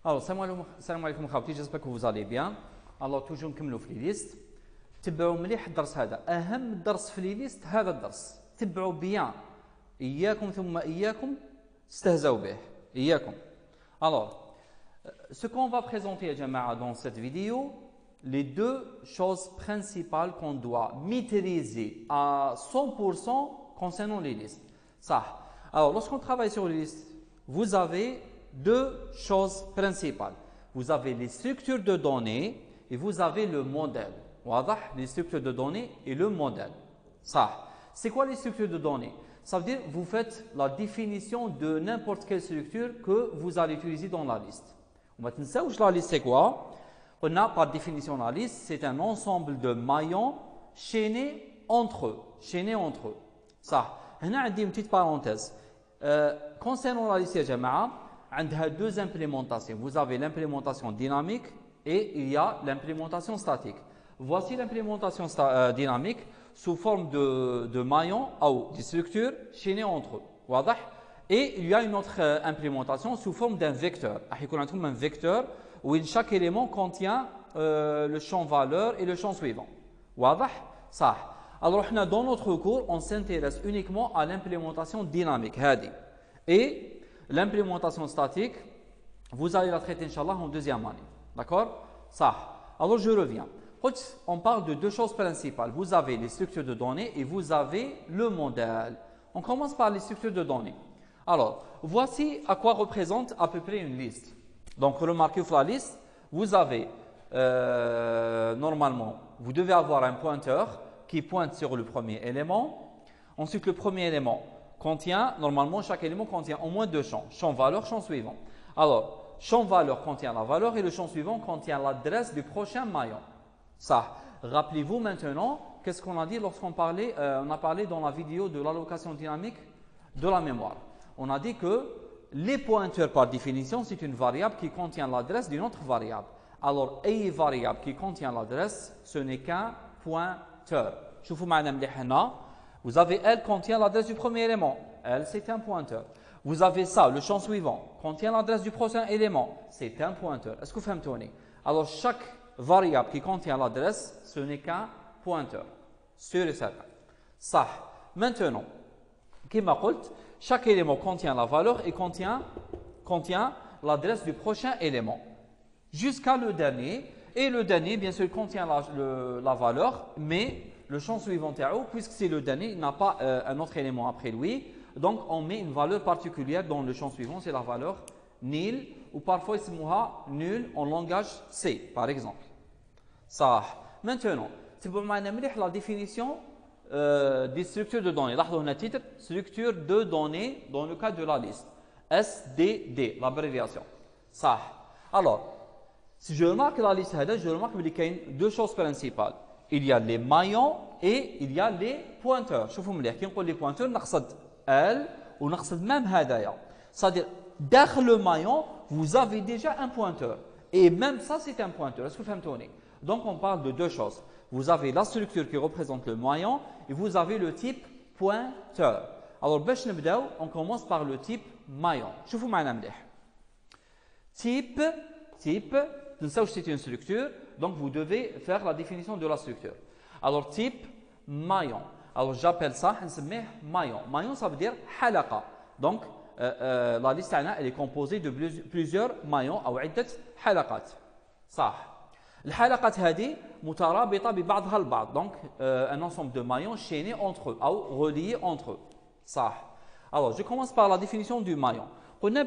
Alors, salam alaikum khawti, j'espère que vous allez bien. Alors, toujours نكملوا في لي ليست. تبعوا مليح الدرس هذا، أهم درس في لي ليست هذا الدرس. تبعوا بيان. إياكم ثم إياكم تستهزئوا به. إياكم. Alors, ce qu'on va présenter يا جماعة dans cette vidéo, les deux choses principales qu'on doit maîtriser à 100% concernant les listes. Ça. Alors, lorsqu'on travaille sur les listes, vous avez deux choses principales. Vous avez les structures de données et vous avez le modèle. واضح? Les structures de données et le modèle. Ça. C'est quoi les structures de données? Ça veut dire que vous faites la définition de n'importe quelle structure que vous allez utiliser dans la liste. On va tenir la liste, c'est quoi? On a par définition la liste, c'est un ensemble de maillons chaînés entre eux. Chaînés entre eux. Ça. On a une petite parenthèse. Concernant la liste, il y a deux implémentations. Vous avez l'implémentation dynamique et il y a l'implémentation statique. Voici l'implémentation dynamique sous forme de maillons ou de structures chaînées entre eux. واضح? Et il y a une autre implémentation sous forme d'un vecteur. Il y a un vecteur où chaque élément contient le champ valeur et le champ suivant. واضح? Ça. Alors, dans notre cours, on s'intéresse uniquement à l'implémentation dynamique. Et l'implémentation statique, vous allez la traiter, Inch'Allah, en deuxième année. D'accord? Ça. Alors, je reviens. On parle de deux choses principales. Vous avez les structures de données et vous avez le modèle. On commence par les structures de données. Alors, voici à quoi représente à peu près une liste. Donc, remarquez sur la liste, vous avez, normalement, vous devez avoir un pointeur qui pointe sur le premier élément. Ensuite, le premier élément contient, normalement, chaque élément contient au moins deux champs. Champ valeur, champ suivant. Alors, champ valeur contient la valeur et le champ suivant contient l'adresse du prochain maillon. Ça. Rappelez-vous maintenant, qu'est-ce qu'on a dit lorsqu'on parlait, on a parlé dans la vidéo de l'allocation dynamique de la mémoire. On a dit que les pointeurs, par définition, c'est une variable qui contient l'adresse d'une autre variable. Alors, une variable qui contient l'adresse, ce n'est qu'un pointeur. Vous avez elle contient l'adresse du premier élément. Elle, c'est un pointeur. Vous avez ça, le champ suivant, contient l'adresse du prochain élément. C'est un pointeur. Est-ce que vous fahmtoni? Alors, chaque variable qui contient l'adresse, ce n'est qu'un pointeur. Sûr et certain. Ça. Maintenant, chaque élément contient la valeur et contient l'adresse du prochain élément. Jusqu'à le dernier. Et le dernier, bien sûr, contient la valeur, mais le champ suivant, puisque c'est le dernier, il n'a pas un autre élément après lui. Donc, on met une valeur particulière dans le champ suivant, c'est la valeur nil, ou parfois nul en langage C, par exemple. Ça. Maintenant, c'est pour la définition des structures de données. Là, on a titre structure de données dans le cas de la liste. SDD, l'abréviation. Ça. Alors, si je remarque la liste, je remarque qu'il y a deux choses principales. Il y a les maillons et il y a les pointeurs. شوفوا مليح كي نقول les pointeurs نقصد ال ونقصد même هذايا. C'est-à-dire dans le maillon, vous avez déjà un pointeur et même ça c'est un pointeur. Est-ce que vous fahmtوني? Donc on parle de deux choses. Vous avez la structure qui représente le maillon et vous avez le type pointeur. Alors باش نبداو, on commence par le type maillon. شوفوا معنا مليح. Type c'est une structure, donc vous devez faire la définition de la structure. Alors, type maillon. Alors, j'appelle ça, maillon. Maillon, ça veut dire halaqa. Donc, la liste, elle est composée de plusieurs maillons, ou عدة حلقات. صح. الحلقات هذه مترابطة ببعضها البعض. Donc, un ensemble de maillons chaînés entre eux, ou reliés entre eux. صح. Alors, je commence par la définition du maillon. On a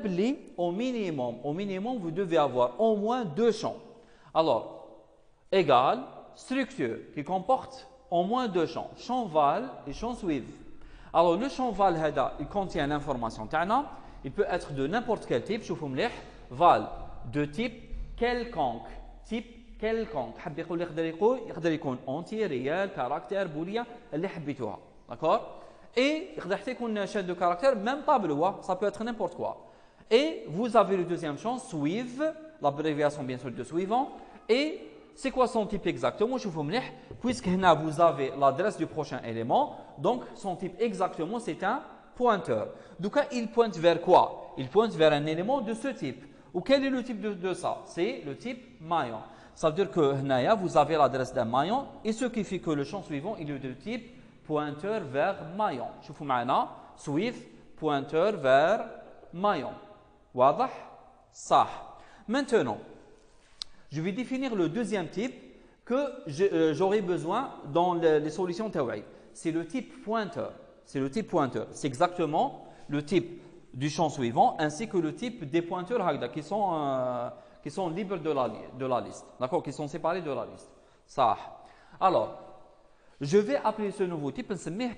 au minimum, vous devez avoir au moins deux champs. Alors, égale structure qui comporte au moins deux champs, champ val et champ suivant. Alors, le champ val, il contient l'information. Il peut être de n'importe quel type. Val de type quelconque. Type quelconque. يقدر يكون entier, réel, caractère, booléen, اللي حبيتوها. D'accord? Et un chaîne de caractères, même table, ça peut être n'importe quoi. Et vous avez le deuxième champ, suive, l'abréviation bien sûr de suivant. Et c'est quoi son type exactement? Puisque vous avez l'adresse du prochain élément, donc son type exactement c'est un pointeur. Donc il pointe vers quoi? Il pointe vers un élément de ce type. Ou quel est le type de ça? C'est le type maillon. Ça veut dire que vous avez l'adresse d'un maillon et ce qui fait que le champ suivant il est de type pointeur vers maillon. شوفوا معنا Swift pointeur vers maillon. واضح؟ صح. Maintenant, je vais définir le deuxième type que j'aurai besoin dans les solutions théoriques. C'est le type pointeur. C'est le type pointeur. C'est exactement le type du champ suivant ainsi que le type des pointeurs qui sont libres de la liste. D'accord? Qui sont séparés de la liste. Ça. Alors, je vais appeler ce nouveau type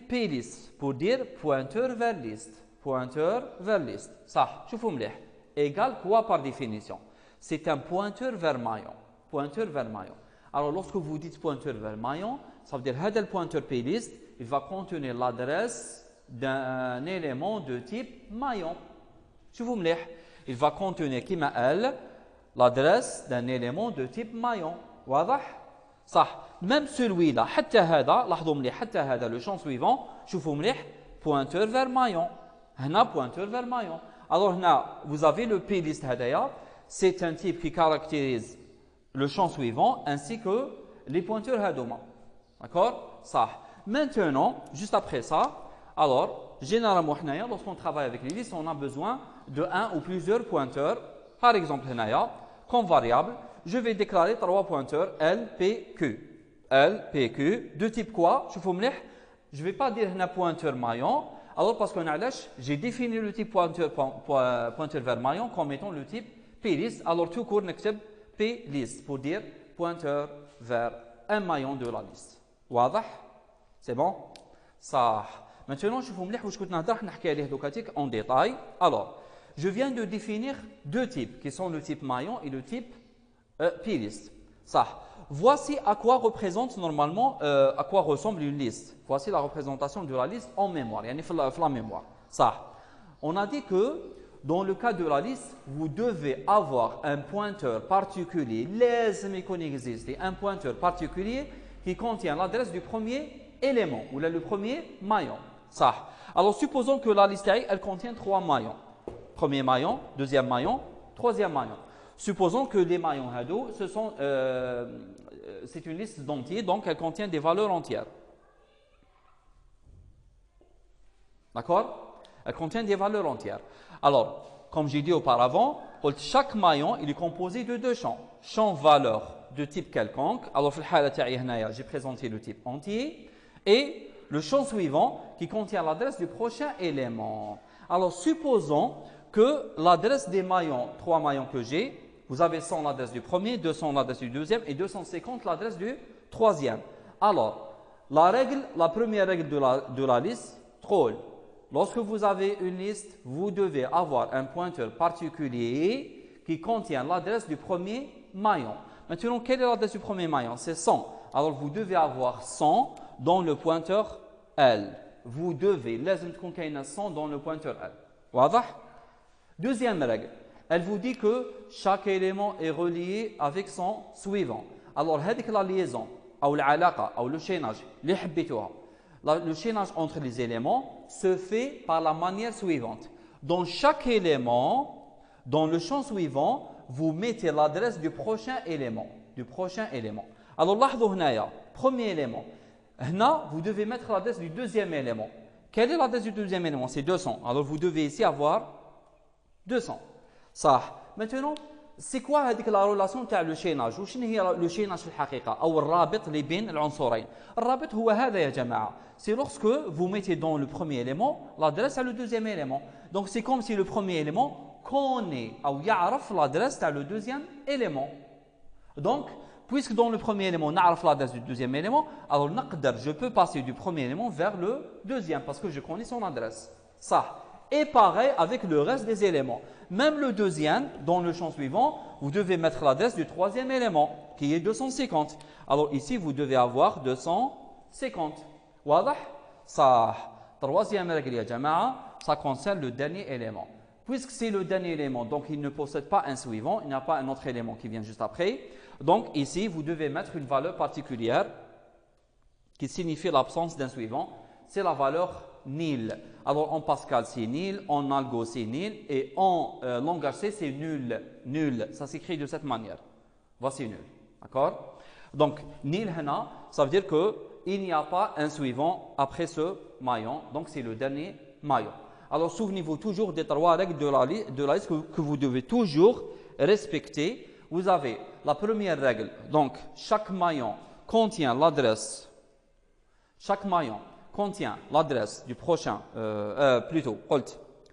plist pour dire pointeur vers liste. Pointeur vers liste. Ça. شوفوا مليح. Égal quoi par définition? C'est un pointeur vers maillon. Pointeur vers maillon. Alors, lorsque vous dites pointeur vers maillon, ça veut dire que le pointeur plist, il va contenir l'adresse d'un élément de type maillon. شوفوا مليح. Il va contenir كما قال l'adresse d'un élément de type maillon. واضح؟ صح. Même celui-là, حتى هذا, لاحظوا مليح حتى هذا le champ suivant, شوفوا مليح pointeur vers maillon. هنا pointeur vers maillon. Alors هنا vous avez le plist هذايا, c'est un type qui caractérise le champ suivant ainsi que les pointeurs هذوما. D'accord? Ça. Maintenant, juste après ça, alors généralement lorsqu'on travaille avec les listes, on a besoin de un ou plusieurs pointeurs. Par exemple, comme variable, je vais déclarer trois pointeurs L, P, Q. L, P, Q, de type quoi? Je ne vais pas dire un pointeur maillon, alors parce que j'ai défini le type pointeur vers maillon comme étant le type plist. Alors tout court, n'accepte plist pour dire pointeur vers un maillon de la liste. واضح? C'est bon? Ça. Maintenant, je vous montre en détail. Alors, je viens de définir deux types qui sont le type maillon et le type plist. Ça. Voici à quoi représente normalement, à quoi ressemble une liste. Voici la représentation de la liste en mémoire. La mémoire. Ça. On a dit que dans le cas de la liste, vous devez avoir un pointeur particulier. Les qu'on existe, un pointeur particulier qui contient l'adresse du premier élément ou le premier maillon. Ça. Alors supposons que la liste elle contient trois maillons. Premier maillon, deuxième maillon, troisième maillon. Supposons que les maillons hado, c'est une liste d'entiers, donc elle contient des valeurs entières. D'accord? Elle contient des valeurs entières. Alors, comme j'ai dit auparavant, chaque maillon il est composé de deux champs. Champ valeur de type quelconque. Alors, j'ai présenté le type entier et le champ suivant qui contient l'adresse du prochain élément. Alors, supposons que l'adresse des maillons, trois maillons que j'ai, vous avez 100 l'adresse du premier, 200 l'adresse du deuxième et 250 l'adresse du troisième. Alors, la première règle de la liste, troll. Lorsque vous avez une liste, vous devez avoir un pointeur particulier qui contient l'adresse du premier maillon. Maintenant, quelle est l'adresse du premier maillon? C'est 100. Alors, vous devez avoir 100 dans le pointeur L. Vous devez, لازم تكون كاينة 100 dans le pointeur L. واضح? Deuxième règle, elle vous dit que chaque élément est relié avec son suivant. Alors, هذيك la liaison, ou العلاقة, ou le chaînage, اللي حبيتوها. Le chaînage entre les éléments se fait par la manière suivante. Dans chaque élément, dans le champ suivant, vous mettez l'adresse du prochain élément. Alors, لاحظوا هنايا, premier élément. Là, vous devez mettre l'adresse du deuxième élément. Quelle est l'adresse du deuxième élément? C'est 200. Alors, vous devez ici avoir 200. Ça. Maintenant, c'est quoi la relation تاع le chaînage? وشنو هي le chaînage في الحقيقة أو الرابط اللي بين العنصرين؟ الرابط هو هذا يا جماعة. C'est lorsque vous mettez dans le premier élément l'adresse à le deuxième élément. Donc c'est comme si le premier élément connaît ou يعرف l'adresse à le deuxième élément. Donc puisque dans le premier élément on a l'adresse du deuxième élément, alors je peux passer du premier élément vers le deuxième parce que je connais son adresse. Ça. Et pareil avec le reste des éléments. Même le deuxième, dans le champ suivant, vous devez mettre l'adresse du troisième élément, qui est 250. Alors ici, vous devez avoir 250. واضح? Ça. Troisième règle, ya jama'a, ça concerne le dernier élément. Puisque c'est le dernier élément, donc il ne possède pas un suivant, il n'y a pas un autre élément qui vient juste après. Donc ici, vous devez mettre une valeur particulière qui signifie l'absence d'un suivant. C'est la valeur nil. Alors en Pascal c'est nil, en Algo c'est nil et en langage C c'est nul. Nul, ça s'écrit de cette manière. Voici nul. D'accord? Donc nil hana, ça veut dire qu'il n'y a pas un suivant après ce maillon. Donc c'est le dernier maillon. Alors souvenez-vous toujours des 3 règles de la liste que vous devez toujours respecter. Vous avez la première règle, donc chaque maillon contient l'adresse. Chaque maillon contient l'adresse du prochain,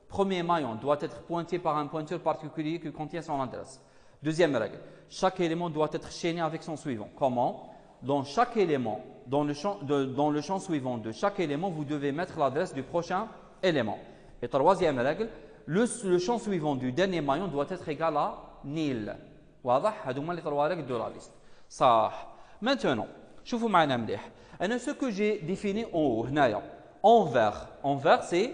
premier maillon doit être pointé par un pointeur particulier qui contient son adresse. Deuxième règle, chaque élément doit être chaîné avec son suivant. Comment? Dans chaque élément, dans le champ suivant de chaque élément, vous devez mettre l'adresse du prochain élément. Et troisième règle, le champ suivant du dernier maillon doit être égal à nil. واضح؟ هذوما les 3 règles de la liste. صح. Maintenant, شوفوا معنا مليح. Ce que j'ai défini en haut, en vert, c'est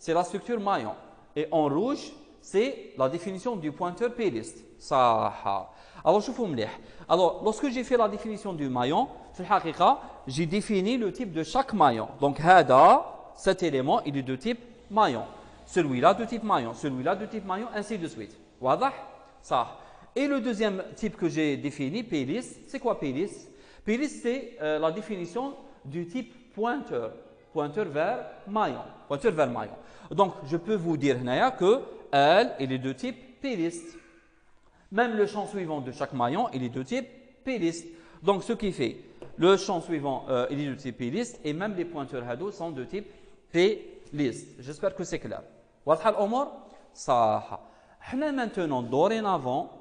la structure maillon. Et en rouge, c'est la définition du pointeur plist. صح. Alors, شوفوا مليح. Alors, lorsque j'ai fait la définition du maillon, في الحقيقة, j'ai défini le type de chaque maillon. Donc, cet élément, il est de type maillon. Celui-là de type maillon, celui-là de type maillon, ainsi de suite. واضح؟ صح. Et le deuxième type que j'ai défini, plist, c'est quoi plist? Plist, c'est la définition du type pointeur. Pointeur vers maillon. Pointeur vers maillon. Donc, je peux vous dire que il est de type plist. Même le champ suivant de chaque maillon, il est de type plist. Donc, ce qui fait, le champ suivant, il est de type plist et même les pointeurs hado sont de type plist. J'espère que c'est clair. واضحة الأمور؟ صح. Maintenant, dorénavant,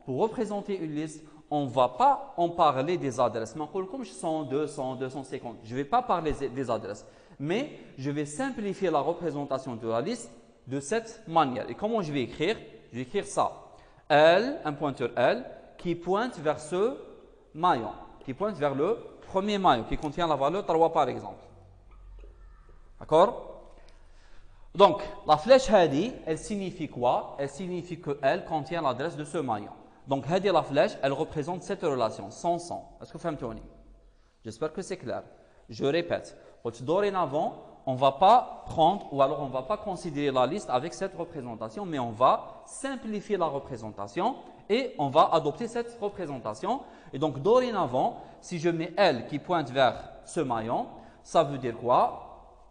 pour représenter une liste, on ne va pas en parler des adresses. Comme 100, 200, 250. Je ne vais pas parler des adresses. Mais je vais simplifier la représentation de la liste de cette manière. Et comment je vais écrire? Je vais écrire ça. L, un pointeur L, qui pointe vers ce maillon. Qui pointe vers le premier maillon, qui contient la valeur 3 par exemple. D'accord? Donc, la flèche Hadi, elle signifie quoi? Elle signifie que elle contient l'adresse de ce maillon. Donc, Hadi, la flèche, elle représente cette relation, 100-100. Est-ce que vous comprenez? J'espère que c'est clair. Je répète, dorénavant, on ne va pas prendre ou alors on ne va pas considérer la liste avec cette représentation, mais on va simplifier la représentation et on va adopter cette représentation. Et donc, dorénavant, si je mets elle qui pointe vers ce maillon, ça veut dire quoi?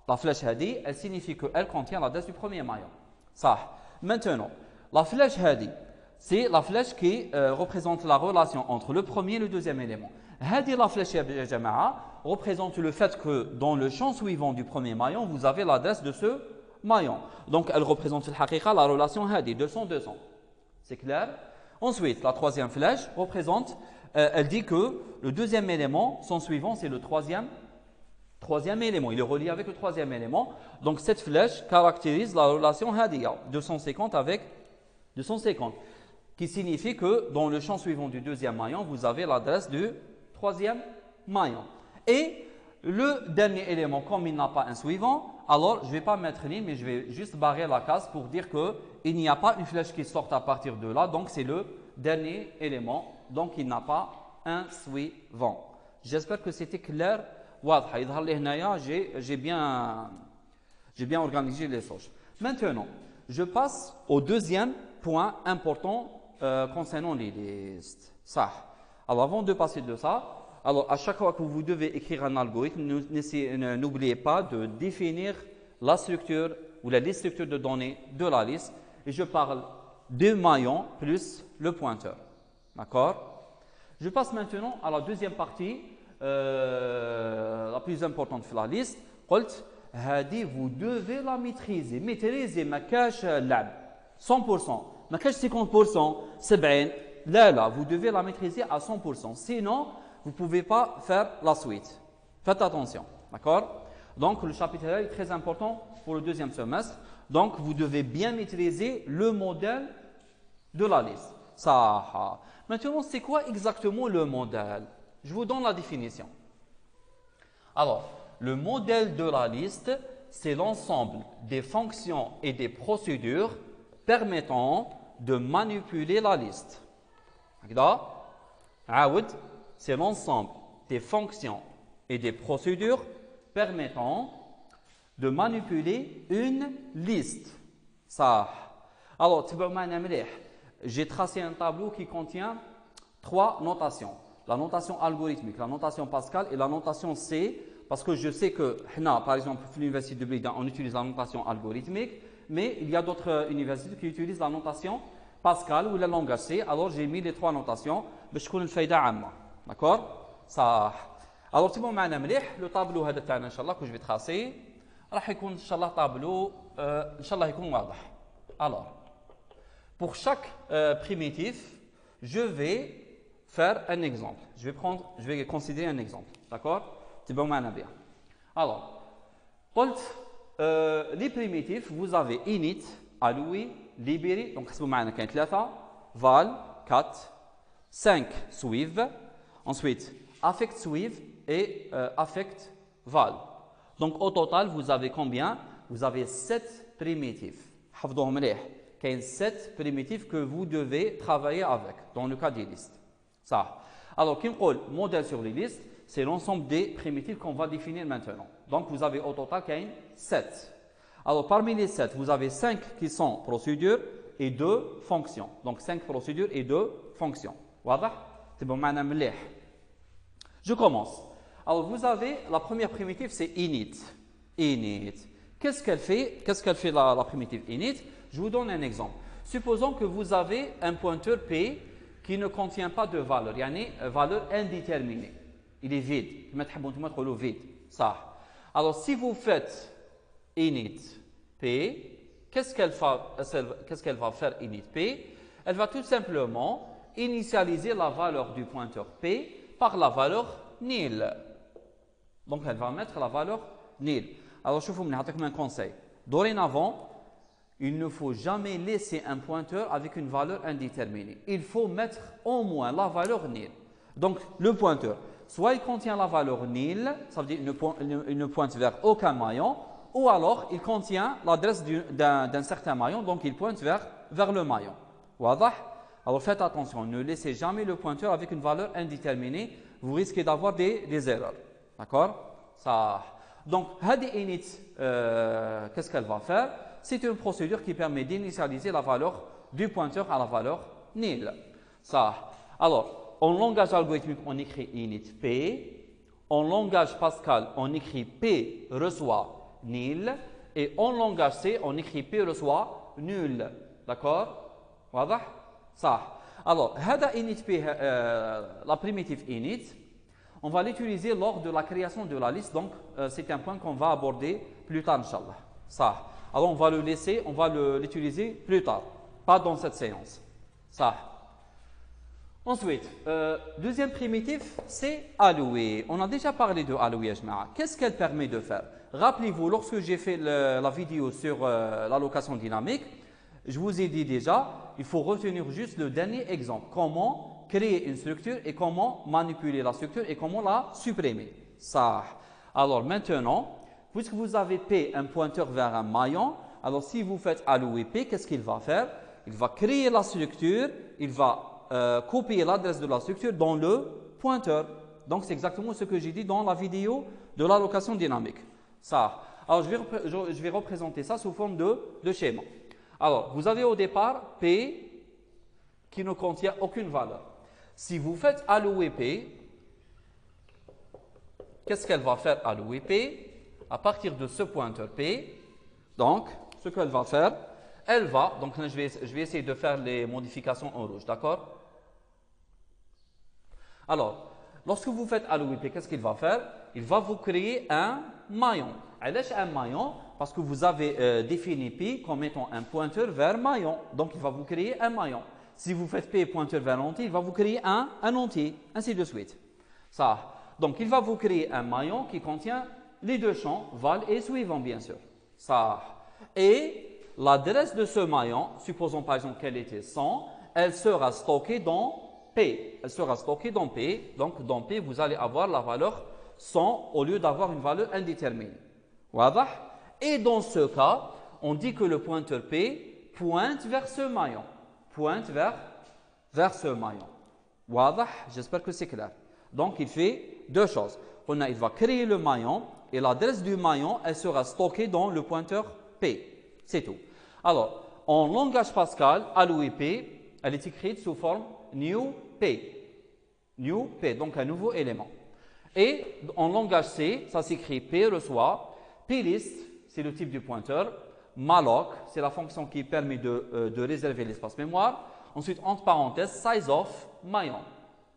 La flèche Hadi, elle signifie qu'elle contient l'adresse du premier maillon. Ça. Maintenant, la flèche Hadi, c'est la flèche qui représente la relation entre le premier et le deuxième élément. Hadi, la flèche Jama'a, représente le fait que dans le champ suivant du premier maillon, vous avez l'adresse de ce maillon. Donc, elle représente la relation Hadi, 200-200. C'est clair? Ensuite, la troisième flèche représente, elle dit que le deuxième élément, son suivant, c'est le troisième élément. Il est relié avec le troisième élément. Donc, cette flèche caractérise la relation Hadiya, 250 avec 250, qui signifie que dans le champ suivant du deuxième maillon, vous avez l'adresse du troisième maillon. Et le dernier élément, comme il n'a pas un suivant, alors je ne vais pas mettre ligne, mais je vais juste barrer la case pour dire qu'il n'y a pas une flèche qui sort à partir de là. Donc, c'est le dernier élément. Donc, il n'a pas un suivant. J'espère que c'était clair. J'ai bien organisé les choses. Maintenant, je passe au deuxième point important concernant les listes. Ça. Alors, avant de passer de ça, alors à chaque fois que vous devez écrire un algorithme, n'oubliez pas de définir la structure ou les structures de données de la liste. Et je parle de maillons plus le pointeur. D'accord? Je passe maintenant à la deuxième partie. La plus importante de la liste, vous devez la maîtriser. Maîtriser ma cache lab 100%, ma cache 50%, 70%. Là, vous devez la maîtriser à 100%. Sinon, vous ne pouvez pas faire la suite. Faites attention. D'accord? Donc, le chapitre est très important pour le deuxième semestre. Donc, vous devez bien maîtriser le modèle de la liste. Ça. Maintenant, c'est quoi exactement le modèle? Je vous donne la définition. Alors, le modèle de la liste, c'est l'ensemble des fonctions et des procédures permettant de manipuler la liste. C'est l'ensemble des fonctions et des procédures permettant de manipuler une liste. Ça. Alors, j'ai tracé un tableau qui contient 3 notations. La notation algorithmique, la notation Pascal et la notation C, parce que je sais que, par exemple, à l'université de Blida, on utilise la notation algorithmique, mais il y a d'autres universités qui utilisent la notation Pascal ou la langage C. Alors, j'ai mis les 3 notations. D'accord? Ça. Alors, c'est bon, le tableau que je vais tracer, راح يكون ان شاء الله tableau ان شاء الله يكون واضح. Alors, pour chaque primitif, je vais faire un exemple. Je vais considérer un exemple. D'accord? C'est bon, bien. Alors, les primitifs, vous avez init, alloui, libéré, donc c'est bon, 3, val, 4, 5, suive, ensuite affect suive et affect val. Donc au total, vous avez combien? Vous avez 7 primitifs. Il y a 7 primitifs que vous devez travailler avec dans le cas des listes. Ça. Alors, le modèle sur les listes, c'est l'ensemble des primitifs qu'on va définir maintenant. Donc, vous avez au total 7. Alors, parmi les 7, vous avez 5 qui sont procédures et 2 fonctions. Donc, 5 procédures et 2 fonctions. C'est bon, je commence. Alors, vous avez la première primitive, c'est init. Init. Qu'est-ce qu'elle fait? Qu'est-ce qu'elle fait la primitive init? Je vous donne un exemple. Supposons que vous avez un pointeur P qui ne contient pas de valeur, il y a une valeur indéterminée. Il est vide. Vide. Ça. Alors, si vous faites init P, qu'est-ce qu'elle va faire init P? Elle va tout simplement initialiser la valeur du pointeur P par la valeur nil. Donc, elle va mettre la valeur nil. Alors, je vous donne un conseil. Dorénavant, il ne faut jamais laisser un pointeur avec une valeur indéterminée. Il faut mettre au moins la valeur nil. Donc, le pointeur, soit il contient la valeur nil, ça veut dire il ne pointe vers aucun maillon, ou alors il contient l'adresse d'un certain maillon, donc il pointe vers le maillon. Alors, faites attention, ne laissez jamais le pointeur avec une valeur indéterminée, vous risquez d'avoir des erreurs. D'accord? Ça. Donc, Hadi init, qu'est-ce qu'elle va faire? C'est une procédure qui permet d'initialiser la valeur du pointeur à la valeur nil. Ça. Alors, en langage algorithmique, on écrit init P. En langage Pascal, on écrit P reçoit nil. Et en langage C, on écrit P reçoit nul. D'accord? Voilà? Ça. Alors, Hada init P, la primitive init, on va l'utiliser lors de la création de la liste. Donc, c'est un point qu'on va aborder plus tard, Inch'Allah. Ça. Alors, on va le laisser, on va l'utiliser plus tard, pas dans cette séance. Ça. Ensuite, deuxième primitif, c'est allouer. On a déjà parlé de allouer, Jma'a. Qu'est-ce qu'elle permet de faire? Rappelez-vous, lorsque j'ai fait la vidéo sur l'allocation dynamique, je vous ai dit déjà, il faut retenir juste le dernier exemple. Comment créer une structure et comment manipuler la structure et comment la supprimer. Ça. Alors maintenant, puisque vous avez P, un pointeur vers un maillon, alors si vous faites allouer P, qu'est-ce qu'il va faire? Il va créer la structure, il va copier l'adresse de la structure dans le pointeur. Donc c'est exactement ce que j'ai dit dans la vidéo de l'allocation dynamique. Ça. Alors je vais représenter ça sous forme de schéma. Alors vous avez au départ P qui ne contient aucune valeur. Si vous faites allouer P, qu'est-ce qu'elle va faire allouer P? À partir de ce pointeur P, donc, ce qu'elle va faire, elle va, donc je vais essayer de faire les modifications en rouge, d'accord? Alors, lorsque vous faites allouer P, qu'est-ce qu'il va faire? Il va vous créer un maillon. Un maillon, parce que vous avez défini P comme étant un pointeur vers maillon, donc il va vous créer un maillon. Si vous faites P pointeur vers entier, il va vous créer un entier, ainsi de suite. Ça. Donc, il va vous créer un maillon qui contient les deux champs, val et suivant, bien sûr. Ça. Et l'adresse de ce maillon, supposons par exemple qu'elle était 100, elle sera stockée dans P. Elle sera stockée dans P. Donc, dans P, vous allez avoir la valeur 100 au lieu d'avoir une valeur indéterminée. Voilà. Et dans ce cas, on dit que le pointeur P pointe vers ce maillon. Pointe vers ce maillon. Voilà. J'espère que c'est clair. Donc, il fait deux choses. Il va créer le maillon Et l'adresse du maillon, elle sera stockée dans le pointeur P. C'est tout. Alors, en langage Pascal, alloué P, elle est écrite sous forme new P. New P, donc un nouveau élément. Et en langage C, ça s'écrit P reçoit, plist, c'est le type du pointeur, malloc, c'est la fonction qui permet de réserver l'espace mémoire. Ensuite, entre parenthèses, size of maillon,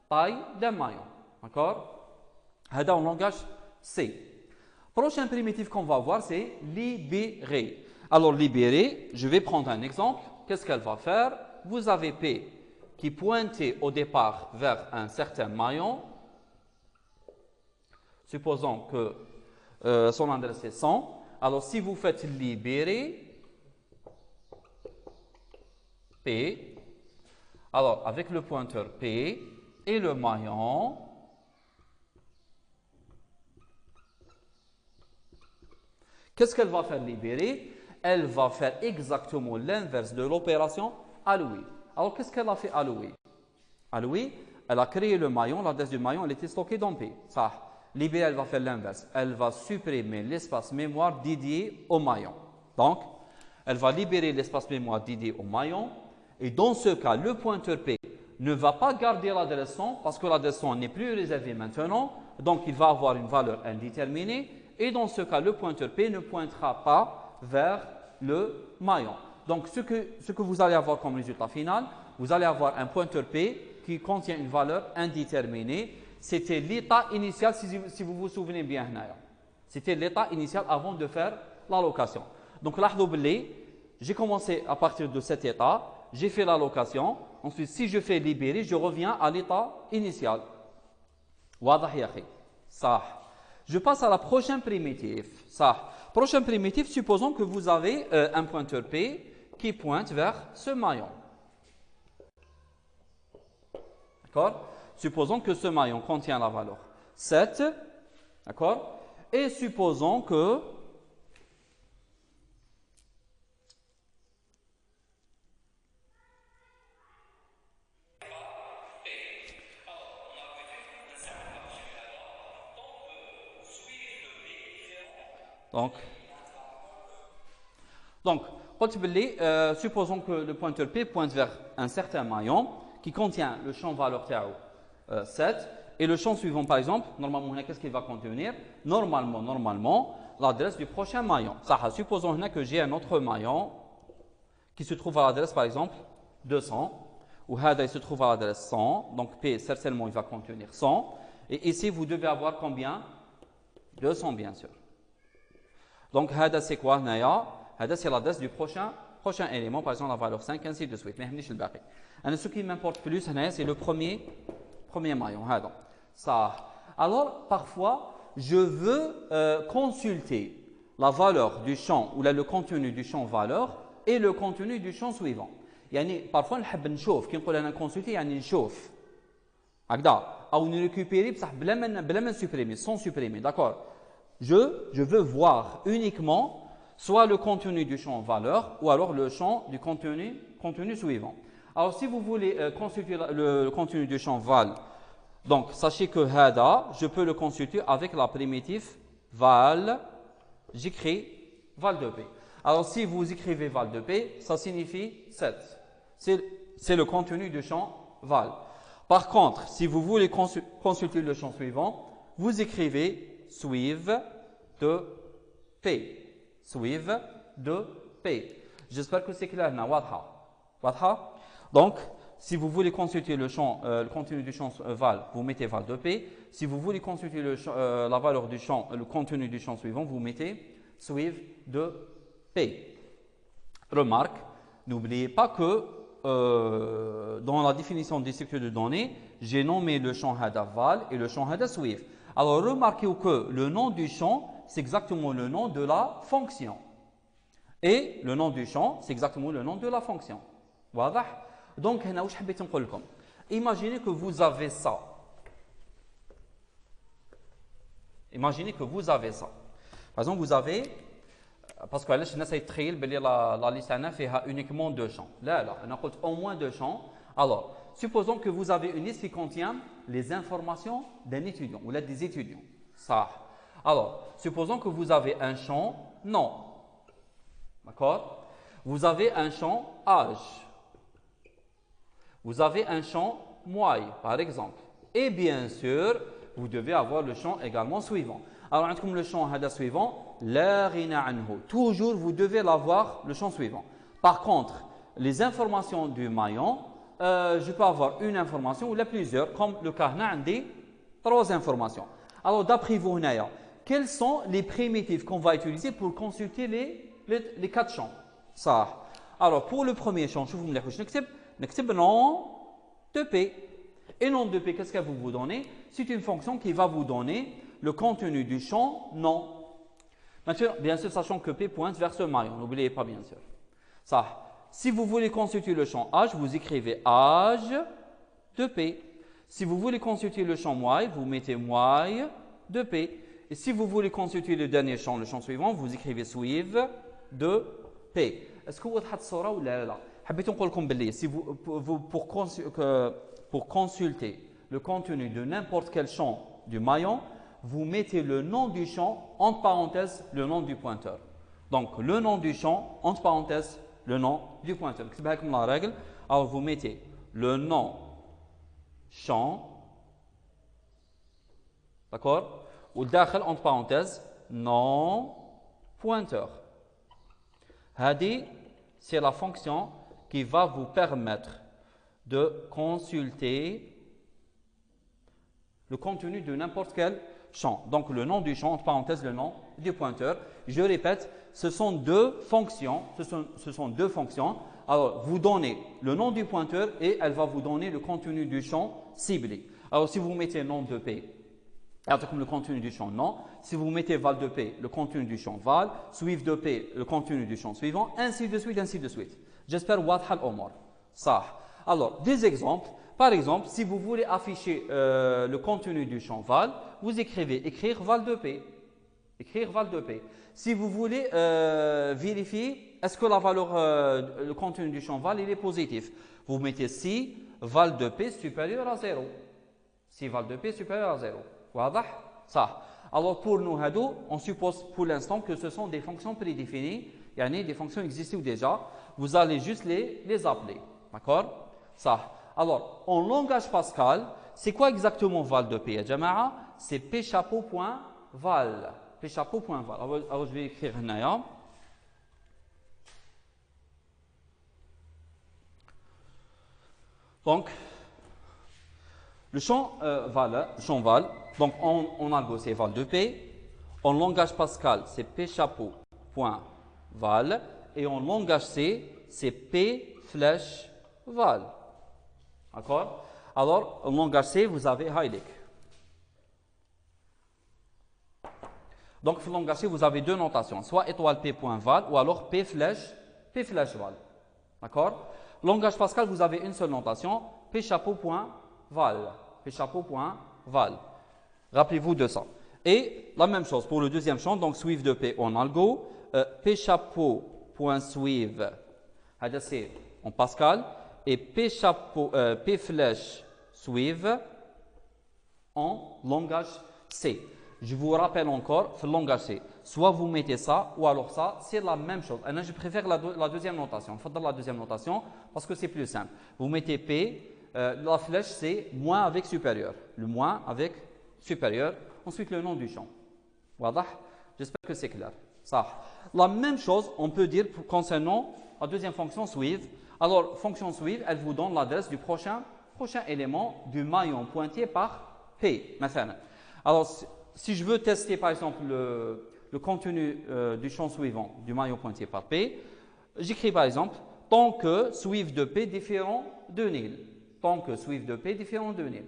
taille d'un maillon. D'accord? C'est en langage C. Prochain primitif qu'on va voir, c'est libérer. Alors, libérer, je vais prendre un exemple. Qu'est-ce qu'elle va faire? Vous avez P qui pointait au départ vers un certain maillon. Supposons que son adresse est 100. Alors, si vous faites libérer P, alors avec le pointeur P et le maillon, qu'est-ce qu'elle va faire libérer? Elle va faire exactement l'inverse de l'opération allouer. Alors, qu'est-ce qu'elle a fait allouer? Allouer, elle a créé le maillon, l'adresse du maillon, elle était stockée dans P. Ça. Libérer, elle va faire l'inverse. Elle va supprimer l'espace mémoire dédié au maillon. Donc, elle va libérer l'espace mémoire dédié au maillon. Et dans ce cas, le pointeur P ne va pas garder l'adresse 100 parce que l'adresse 100 n'est plus réservée maintenant. Donc, il va avoir une valeur indéterminée. Et dans ce cas, le pointeur P ne pointera pas vers le maillon. Donc, ce que vous allez avoir comme résultat final, vous allez avoir un pointeur P qui contient une valeur indéterminée. C'était l'état initial, si vous vous souvenez bien. C'était l'état initial avant de faire l'allocation. Donc, là, j'ai commencé à partir de cet état, j'ai fait l'allocation. Ensuite, si je fais libérer, je reviens à l'état initial. Ça. Je passe à la prochaine primitive. Ça. Prochain primitif, supposons que vous avez un pointeur P qui pointe vers ce maillon. D'accord? Supposons que ce maillon contient la valeur 7, d'accord? Et supposons que supposons que le pointeur P pointe vers un certain maillon qui contient le champ valeur 7 et le champ suivant par exemple, normalement, qu'est-ce qu'il va contenir? Normalement, l'adresse du prochain maillon. Supposons que j'ai un autre maillon qui se trouve à l'adresse par exemple 200 ou il se trouve à l'adresse 100, donc P certainement il va contenir 100 et ici vous devez avoir combien? 200 bien sûr. Donc c'est quoi? C'est l'adresse du prochain élément, par exemple la valeur 5, ainsi de suite. Ce qui m'importe plus, c'est le premier maillon. Ça. Alors, parfois, je veux consulter la valeur du champ, ou là, le contenu du champ valeur, et le contenu du champ suivant. Parfois, on veut نشوف, كي نقول أنا consulter, نشوف. هكذا. أو récupérer, بصح بلا ما supprimer, sans supprimer, d'accord? Je veux voir uniquement soit le contenu du champ valeur ou alors le champ du contenu suivant. Alors, si vous voulez consulter le contenu du champ val, donc sachez que hada, je peux le consulter avec la primitive val. J'écris val de P. Alors, si vous écrivez val de P, ça signifie 7. C'est le contenu du champ val. Par contre, si vous voulez consulter le champ suivant, vous écrivez suive de P. Suive de P. J'espère que c'est clair. Donc, si vous voulez consulter le contenu du champ val, vous mettez val de P. Si vous voulez consulter la valeur du champ, le contenu du champ suivant, vous mettez suive de P. Remarque, n'oubliez pas que dans la définition des structures de données, j'ai nommé le champ hada val et le champ hada suive. Alors, remarquez que le nom du champ, c'est exactement le nom de la fonction. Et le nom du champ, c'est exactement le nom de la fonction. واضح? Donc, imaginez que vous avez ça. Imaginez que vous avez ça. Par exemple, vous avez, parce que là, je n'essaie de créer la liste a uniquement 2 champs. Là, on a au moins 2 champs. Alors, supposons que vous avez une liste qui contient les informations d'un étudiant ou là des étudiants. Ça. Alors, supposons que vous avez un champ nom. D'accord? Vous avez un champ âge. Vous avez un champ mois, par exemple. Et bien sûr, vous devez avoir le champ également suivant. Alors, comme le champ suivant, la ghina anhu. Toujours, vous devez l'avoir, le champ suivant. Par contre, les informations du maillon, je peux avoir une information ou la plusieurs, comme le cas dit 3 informations. Alors, d'après vous, quels sont les primitifs qu'on va utiliser pour consulter les 4 champs? Ça. Alors, pour le premier champ, je vous le nom de P. Et nom de P, qu'est-ce qu'elle vous donner? C'est une fonction qui va vous donner le contenu du champ nom. Bien sûr, sachant que P pointe vers ce maillon. N'oubliez pas, bien sûr. Ça. Si vous voulez consulter le champ âge, vous écrivez âge de P. Si vous voulez consulter le champ mois, vous mettez mois de P. Et si vous voulez consulter le dernier champ, le champ suivant, vous écrivez suive de P. Est-ce que vous avez الصورة ولا لا؟ حبيت نقول لكم باللي si pour consulter le contenu de n'importe quel champ du maillon, vous mettez le nom du champ entre parenthèses le nom du pointeur. Donc le nom du champ entre parenthèses le nom du pointeur. نكتبها لكم la règle. Alors vous mettez le nom champ, d'accord, ou dakhel entre parenthèses nom pointeur. Hadi, c'est la fonction qui va vous permettre de consulter le contenu de n'importe quel champ. Donc le nom du champ, entre parenthèses le nom du pointeur. Je répète, ce sont deux fonctions. Alors vous donnez le nom du pointeur et elle va vous donner le contenu du champ ciblé. Alors si vous mettez nom de P, comme le contenu du champ nom, si vous mettez val de P, le contenu du champ val, suive de P, le contenu du champ suivant, ainsi de suite, ainsi de suite. J'espère wadha al-omar. Ça. Alors, des exemples. Par exemple, si vous voulez afficher le contenu du champ val, vous écrivez écrire val de P. Écrire val de P. Si vous voulez vérifier, est-ce que la valeur, le contenu du champ val, il est positif, vous mettez si val de P supérieur à 0. Si val de P supérieur à 0. Wadah? Ça. Alors pour nous, on suppose pour l'instant que ce sont des fonctions prédéfinies, il y a des fonctions existantes déjà, vous allez juste les appeler. D'accord? Ça. Alors, en langage Pascal, c'est quoi exactement val de P, Jama'a? C'est P chapeau.val. P chapeau.val. Alors, je vais écrire là. Donc, le champ val, donc en argot c'est val de P, en langage Pascal c'est P chapeau.val et en langage C c'est P flèche val. D'accord? Alors en langage C vous avez Heilig. Donc en langage C vous avez deux notations, soit étoile P.val ou alors P flèche val. D'accord? Langage Pascal vous avez une seule notation, P chapeau.val. P chapeau.val. Rappelez-vous de ça. Et la même chose pour le deuxième champ, donc suive de P en algo, P chapeau.suive, c'est en Pascal, et P flèche suive en langage C. Je vous rappelle encore, le langage C, soit vous mettez ça, ou alors ça, c'est la même chose. Et là, je préfère la deuxième notation. Il faut la deuxième notation parce que c'est plus simple. Vous mettez P, la flèche c'est moins avec supérieur. Le moins avec supérieur. Ensuite, le nom du champ. Voilà. J'espère que c'est clair. Ça. La même chose, on peut dire concernant la deuxième fonction suive. Alors, fonction suive, elle vous donne l'adresse du prochain élément du maillon pointé par P. Alors, si je veux tester par exemple le contenu du champ suivant du maillon pointé par P, j'écris par exemple tant que suive de P différent de nil. Tant que suive de P différent de nil.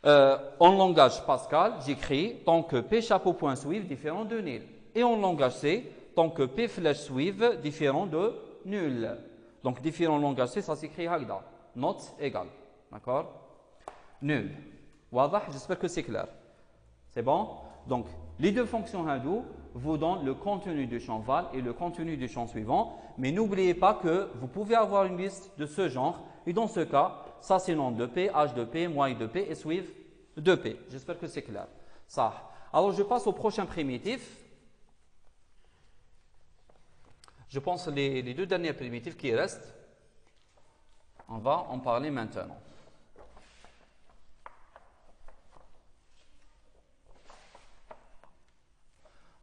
En langage Pascal, j'écris tant que P chapeau.suive différent de nil. Et en langage C, tant que P flèche suive différent de nul. Donc différent langage C, ça s'écrit Hagda. Not égal. D'accord? Nul. Wadah, j'espère que c'est clair. C'est bon? Donc, les deux fonctions hindou vous donnent le contenu du champ val et le contenu du champ suivant. Mais n'oubliez pas que vous pouvez avoir une liste de ce genre. Et dans ce cas, ça c'est nom de P, H de P, moyen de P et suive de P. J'espère que c'est clair. Ça. Alors, je passe au prochain primitif. Je pense que les deux derniers primitifs qui restent, on va en parler maintenant.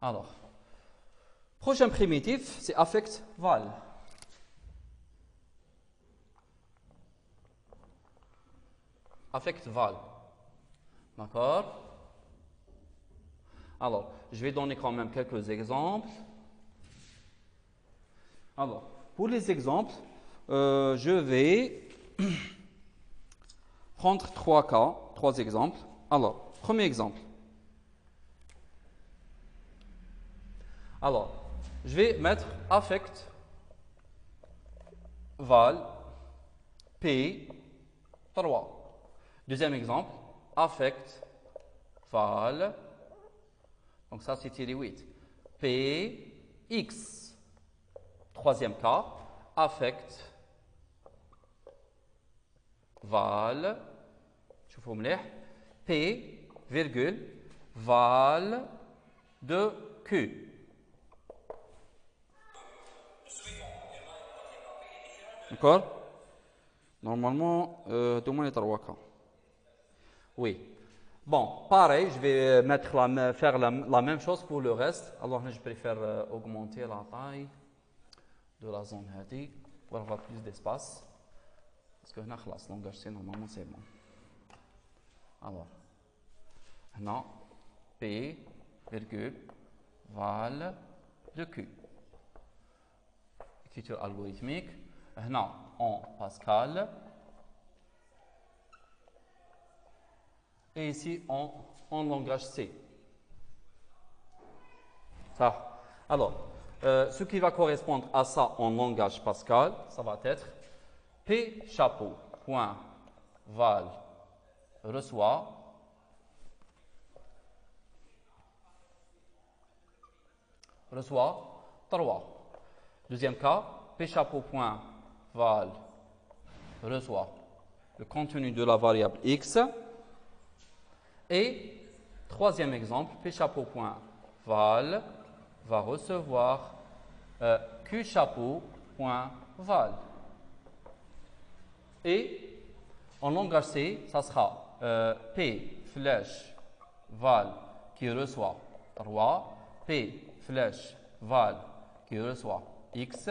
Alors, prochain primitif, c'est affect val. Affect val. D'accord? Alors, je vais donner quand même quelques exemples. Alors, pour les exemples, je vais prendre trois exemples. Alors, premier exemple. Alors, je vais mettre affect val P 3. Deuxième exemple, affect val, donc ça c'est tiré 8, P X. Troisième cas, affect val, شوفوا مليح, P virgule val de Q. D'accord? Normalement, tout le monde est à Waka. Oui. Bon, pareil, je vais faire la même chose pour le reste. Alors, je préfère augmenter la taille de la zone هذه pour avoir plus d'espace. Parce que هنا خلاص langage C normalement c'est bon. Alors, هنا P virgule val de Q. Écriture algorithmique. هنا en Pascal. Et ici en langage C. Ça. Alors, ce qui va correspondre à ça en langage Pascal, ça va être P chapeau point val reçoit reçoit 3. Deuxième cas, P chapeau point val reçoit le contenu de la variable x. Et troisième exemple, P chapeau point val va recevoir Q chapeau point val. Et en langage C, ça sera P flèche val qui reçoit 3, P flèche val qui reçoit x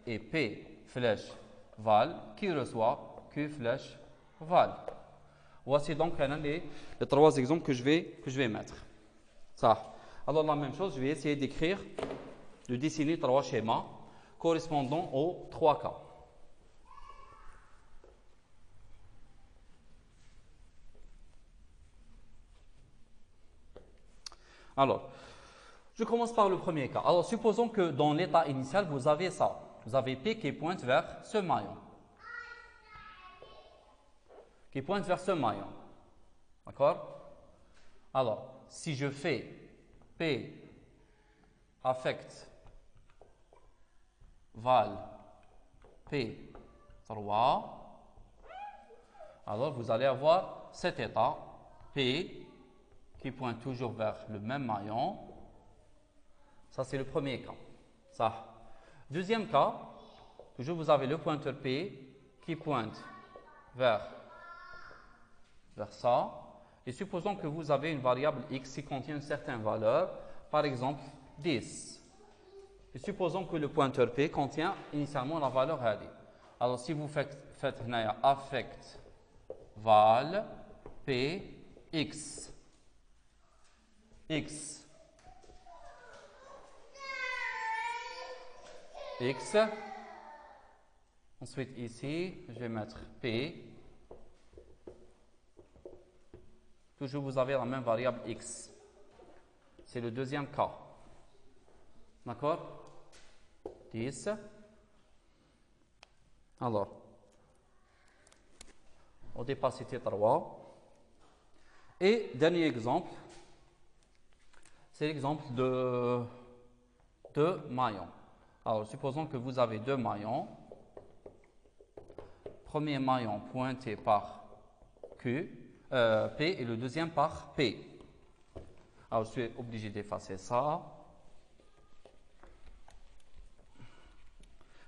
et P flèche val qui reçoit Q flèche val. Voici donc les trois exemples que je vais mettre. Ça. Alors la même chose, je vais essayer de dessiner trois schémas correspondant aux trois cas. Alors, je commence par le premier cas. Alors, supposons que dans l'état initial, vous avez ça. Vous avez P qui pointe vers ce maillon. Qui pointe vers ce maillon. D'accord? Alors, si je fais P affect val P 3, alors vous allez avoir cet état P qui pointe toujours vers le même maillon. Ça, c'est le premier cas. Ça. Deuxième cas, toujours vous avez le pointeur P qui pointe vers ça. Et supposons que vous avez une variable x qui contient une certaine valeur, par exemple 10. Et supposons que le pointeur P contient initialement la valeur هذه. Alors si vous faites affect val P x. X. X. Ensuite ici, je vais mettre P. Toujours vous avez la même variable x. C'est le deuxième cas. D'accord? 10. Alors, au départ c'était 3. Et dernier exemple, c'est l'exemple de deux maillons. Alors, supposons que vous avez deux maillons. Premier maillon pointé par Q. P et le deuxième par P. Alors, je suis obligé d'effacer ça.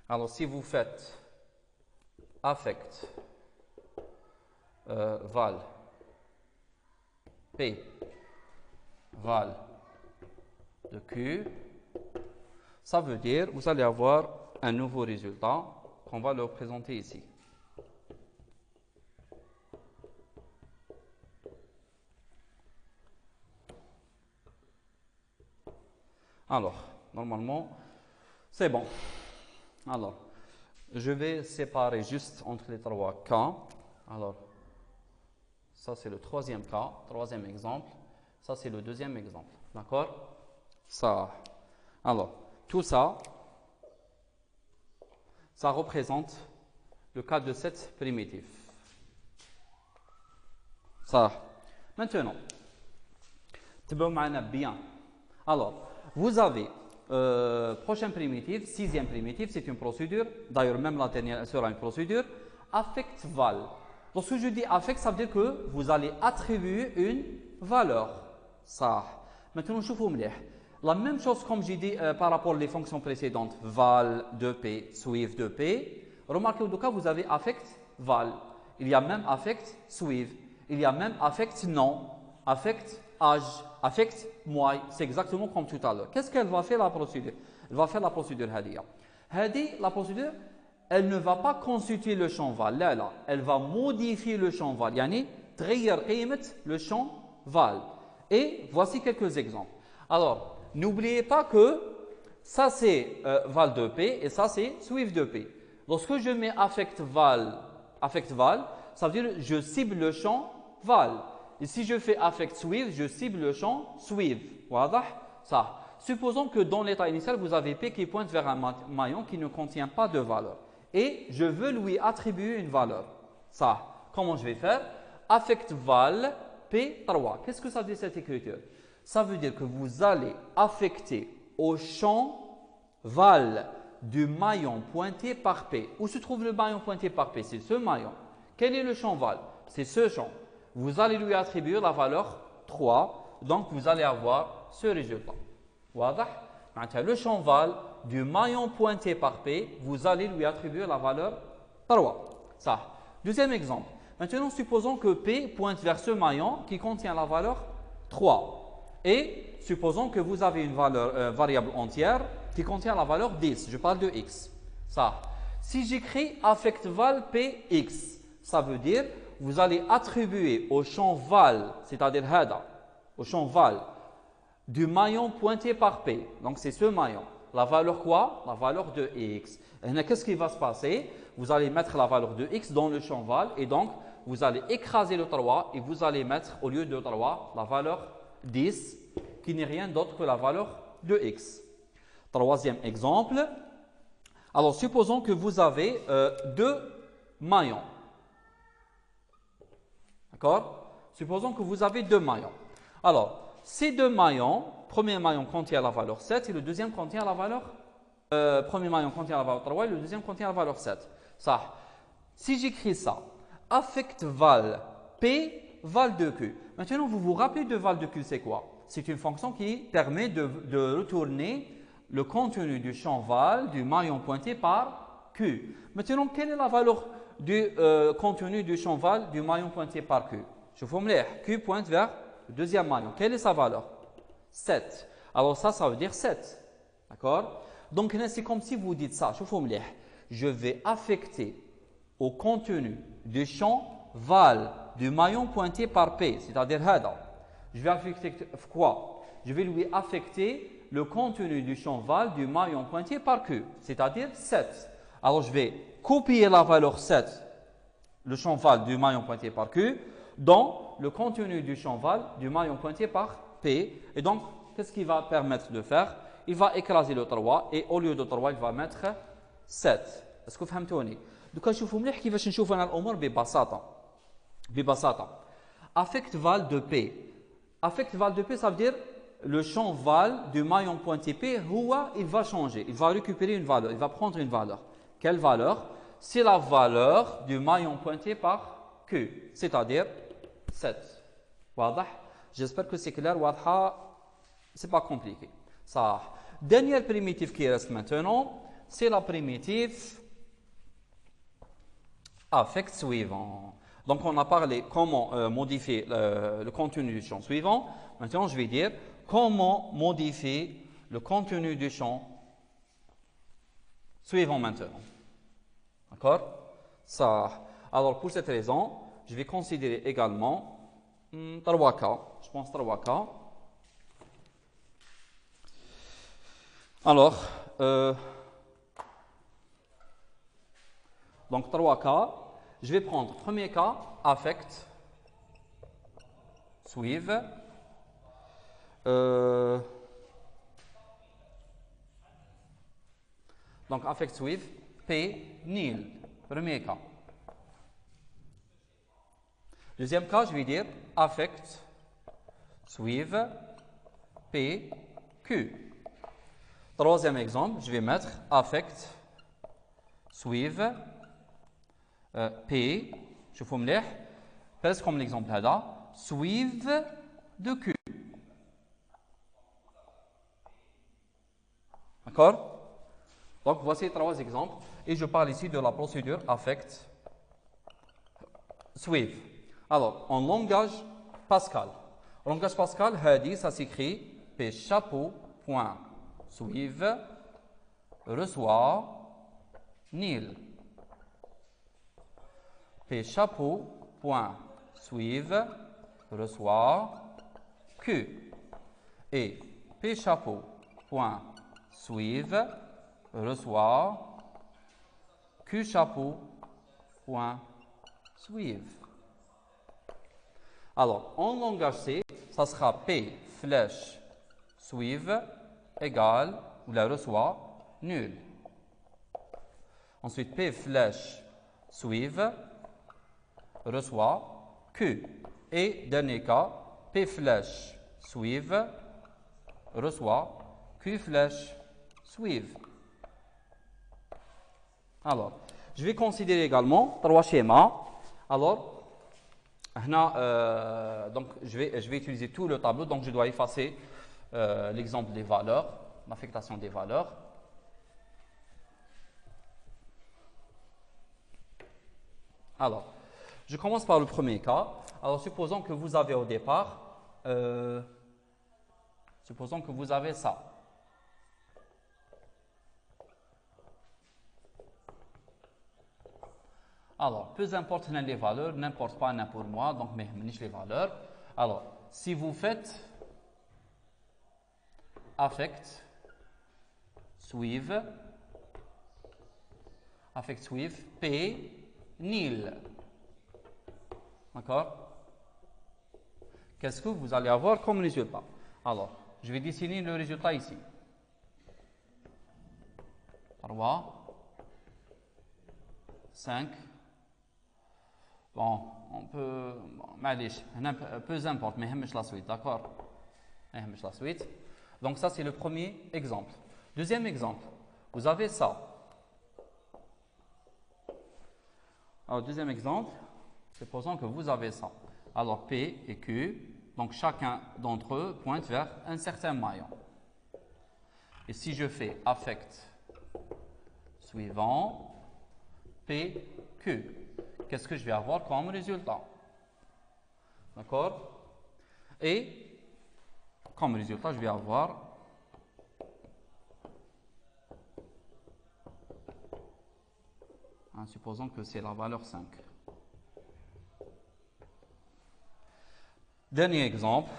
Alors, si vous faites affect val P val de Q, ça veut dire que vous allez avoir un nouveau résultat qu'on va le représenter ici. Alors, normalement, c'est bon. Alors, je vais séparer juste entre les trois cas. Alors, ça c'est le troisième cas, troisième exemple. Ça c'est le deuxième exemple. D'accord? Ça. Alors, tout ça, ça représente le cas de cette primitive. Ça. Maintenant, bien. Alors, vous avez prochaine primitive, sixième primitive, c'est une procédure. D'ailleurs, même la dernière sera une procédure. Affect val. Lorsque je dis affect, ça veut dire que vous allez attribuer une valeur. Ça. Maintenant, je vous montre. La même chose comme j'ai dit par rapport aux fonctions précédentes, val de P, suive de P. Remarquez au cas, vous avez affect val. Il y a même affect suive. Il y a même affect non, affect âge, affect moi. C'est exactement comme tout à l'heure. Qu'est-ce qu'elle va faire la procédure? Elle va faire la procédure Hadia. La procédure, elle ne va pas constituer le champ val. Là, là. Elle va modifier le champ val. Yani, تغير قيمة le champ val. Et voici quelques exemples. Alors, n'oubliez pas que ça c'est val de P et ça c'est suive de P. Lorsque je mets affect val, ça veut dire que je cible le champ val. Et si je fais affect suive, je cible le champ suive. Voilà, ça. Supposons que dans l'état initial, vous avez P qui pointe vers un maillon qui ne contient pas de valeur. Et je veux lui attribuer une valeur. Ça. Comment je vais faire? Affect val P3. Qu'est-ce que ça dit cette écriture? Ça veut dire que vous allez affecter au champ val du maillon pointé par P. Où se trouve le maillon pointé par P? C'est ce maillon. Quel est le champ val? C'est ce champ. Vous allez lui attribuer la valeur 3. Donc, vous allez avoir ce résultat. Voilà. Le champ val du maillon pointé par P, vous allez lui attribuer la valeur 3. Ça. Deuxième exemple. Maintenant, supposons que P pointe vers ce maillon qui contient la valeur 3. Et supposons que vous avez une valeur, variable entière qui contient la valeur 10. Je parle de x. Ça. Si j'écris affect val px, ça veut dire vous allez attribuer au champ val, c'est-à-dire hada, au champ val du maillon pointé par P. Donc c'est ce maillon. La valeur quoi? La valeur de x. Et qu'est-ce qui va se passer? Vous allez mettre la valeur de x dans le champ val et donc vous allez écraser le 3 et vous allez mettre au lieu de 3 la valeur 10 qui n'est rien d'autre que la valeur de x. Troisième exemple. Alors supposons que vous avez deux maillons. D'accord? Supposons que vous avez deux maillons. Alors, ces deux maillons, premier maillon contient la valeur 7 et le deuxième contient la valeur... premier maillon contient la valeur 3 et le deuxième contient la valeur 7. Ça. Si j'écris ça, affect val P val de Q. Maintenant, vous vous rappelez de val de Q, c'est quoi? C'est une fonction qui permet de retourner le contenu du champ val du maillon pointé par Q. Maintenant, quelle est la valeur du contenu du champ val du maillon pointé par Q? Je vous montre. Q pointe vers le deuxième maillon. Quelle est sa valeur? 7. Alors ça veut dire 7. D'accord? Donc, c'est comme si vous dites ça. Je vous montre. Je vais affecter au contenu du champ val du maillon pointé par P, c'est-à-dire hada. Je vais affecter quoi? Je vais lui affecter le contenu du champ val du maillon pointé par Q, c'est-à-dire 7. Alors, je vais copier la valeur 7, le champ val du maillon pointé par Q, dans le contenu du champ val du maillon pointé par P. Et donc, qu'est-ce qu'il va permettre de faire? Il va écraser le 3 et au lieu de 3, il va mettre 7. Est-ce que vous comprenez? Donc, شوفوا مليح كيفاش نشوف انا الامور ببساطه. Affect val de P. Affect val de P, ça veut dire le champ val du maillon pointé P, il va changer. Il va récupérer une valeur. Il va prendre une valeur. Quelle valeur? C'est la valeur du maillon pointé par Q, c'est-à-dire 7. واضح? J'espère que c'est clair. واضحة C'est pas compliqué. Ça. Dernière primitive qui reste maintenant, c'est la primitive affect suivant. Donc, on a parlé comment modifier le contenu du champ suivant. Maintenant, je vais dire comment modifier le contenu du champ suivant maintenant. D'accord? Ça. Alors, pour cette raison, je vais considérer également 3 cas. Je pense 3 cas. Alors, donc 3 cas. Je vais prendre premier cas, affect, suive. Donc, affect suive, P, nil. Premier cas. Deuxième cas, je vais dire affect, suive, P, Q. Troisième exemple, je vais mettre affect, suive, P, شوفوا مليح presque comme l'exemple هذا suive de Q. D'accord? Donc voici 3 exemples et je parle ici de la procédure affect suive. Alors en langage Pascal. En langage Pascal, هذه ça s'écrit P chapeau point suive reçoit nil. P chapeau point suive reçoit Q et P chapeau point suive reçoit Q chapeau point suive. Alors en langage C, ça sera P flèche suive égale ou la reçoit nul. Ensuite P flèche suive reçoit Q. Et dernier cas, P flèche suive reçoit Q flèche suive. Alors, je vais considérer également 3 schémas. Alors, donc je vais utiliser tout le tableau, donc je dois effacer l'exemple des valeurs, l'affectation des valeurs. Alors, je commence par le premier cas. Alors, supposons que vous avez au départ, supposons que vous avez ça. Alors, peu importe les valeurs, n'importe pas pour moi, donc mais les valeurs. Alors, si vous faites affect suive P nil. D'accord? Qu'est-ce que vous allez avoir comme résultat? Alors, je vais dessiner le résultat ici. 3, 5. Bon, on peut... peu importe, mais la suite, d'accord? La suite. Donc ça, c'est le premier exemple. Deuxième exemple, vous avez ça. Alors, deuxième exemple, supposons que vous avez ça. Alors, P et Q, donc chacun d'entre eux pointe vers un certain maillon. Et si je fais affect suivant, P, Q, qu'est-ce que je vais avoir comme résultat? D'accord? Et comme résultat, je vais avoir supposons que c'est la valeur 5. Dernier exemple.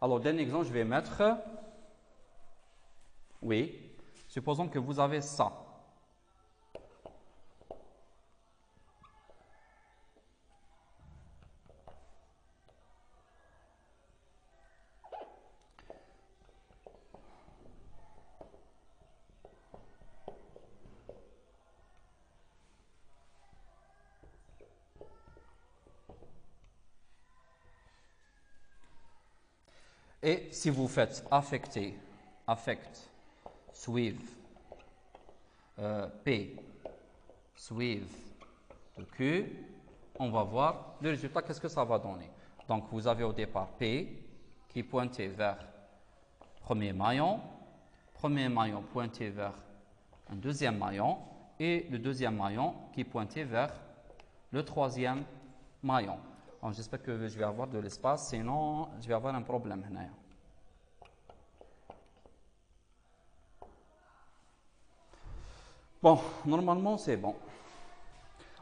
Alors, dernier exemple, je vais mettre... Oui. Supposons que vous avez ça. Et si vous faites affect suive P suive de Q, on va voir le résultat, qu'est-ce que ça va donner. Donc vous avez au départ P qui pointait vers premier maillon pointé vers un deuxième maillon et le deuxième maillon qui est pointé vers le troisième maillon. J'espère que je vais avoir de l'espace, sinon je vais avoir un problème. Bon, normalement c'est bon.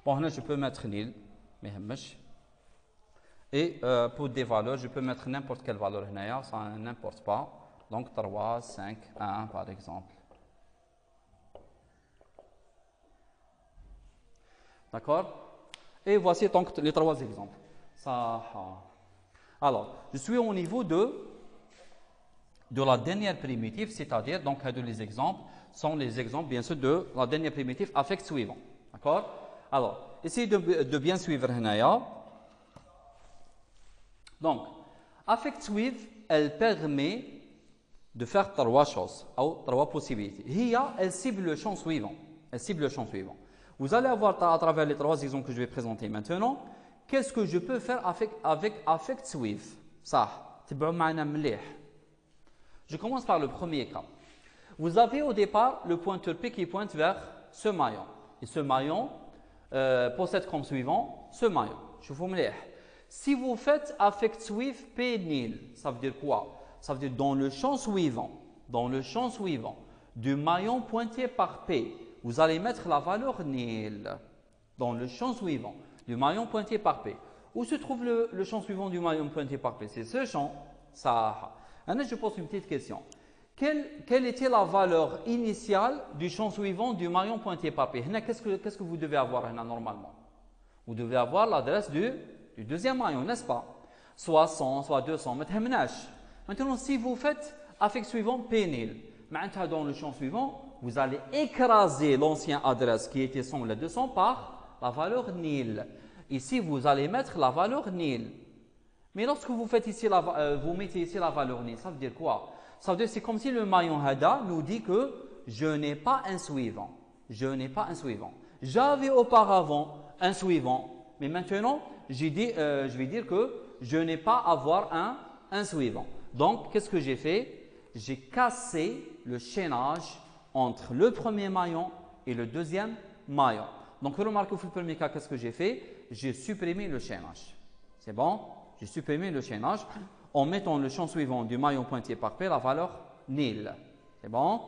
Bon, là je peux mettre nil, mais et pour des valeurs, je peux mettre n'importe quelle valeur, ça n'importe pas. Donc 3, 5, 1 par exemple. D'accord? Et voici donc les trois exemples. Alors, je suis au niveau de la dernière primitive, c'est-à-dire, donc, les exemples sont les exemples, bien sûr, de la dernière primitive affect suivant. D'accord? Alors, essayez de bien suivre. Donc, affect suivre, elle permet de faire trois choses, ou trois possibilités. Elle cible le champ suivant. Vous allez avoir à travers les trois exemples que je vais présenter maintenant, qu'est-ce que je peux faire avec affect suivre. Ça, je commence par le premier cas. Vous avez au départ le pointeur P qui pointe vers ce maillon. Et ce maillon possède comme suivant ce maillon. Je vous mets. Si vous faites affect suivre P nil, ça veut dire quoi? Ça veut dire dans le champ suivant, du maillon pointé par P, vous allez mettre la valeur nil. Dans le champ suivant du maillon pointé par P. Où se trouve le champ suivant du maillon pointé par P? C'est ce champ. Ça. Maintenant, je pose une petite question. Quelle était la valeur initiale du champ suivant du maillon pointé par P? Qu'est-ce que vous devez avoir normalement? Vous devez avoir l'adresse du deuxième maillon, n'est-ce pas? Soit 100, soit 200. Maintenant, si vous faites affect suivant P nil, dans le champ suivant, vous allez écraser l'ancien adresse qui était 100 ou 200 par la valeur nil. Ici, vous allez mettre la valeur nil. Mais lorsque vous faites ici vous mettez ici la valeur nil, ça veut dire quoi? Ça veut dire c'est comme si le maillon Hada nous dit que je n'ai pas un suivant. J'avais auparavant un suivant, mais maintenant, je vais dire que je n'ai pas à avoir un suivant. Donc, qu'est-ce que j'ai fait? J'ai cassé le chaînage entre le premier maillon et le deuxième maillon. Donc, remarquez au premier cas, qu'est-ce que j'ai fait? J'ai supprimé le chaînage. C'est bon? J'ai supprimé le chaînage en mettant le champ suivant du maillon pointé par P, la valeur nil. C'est bon?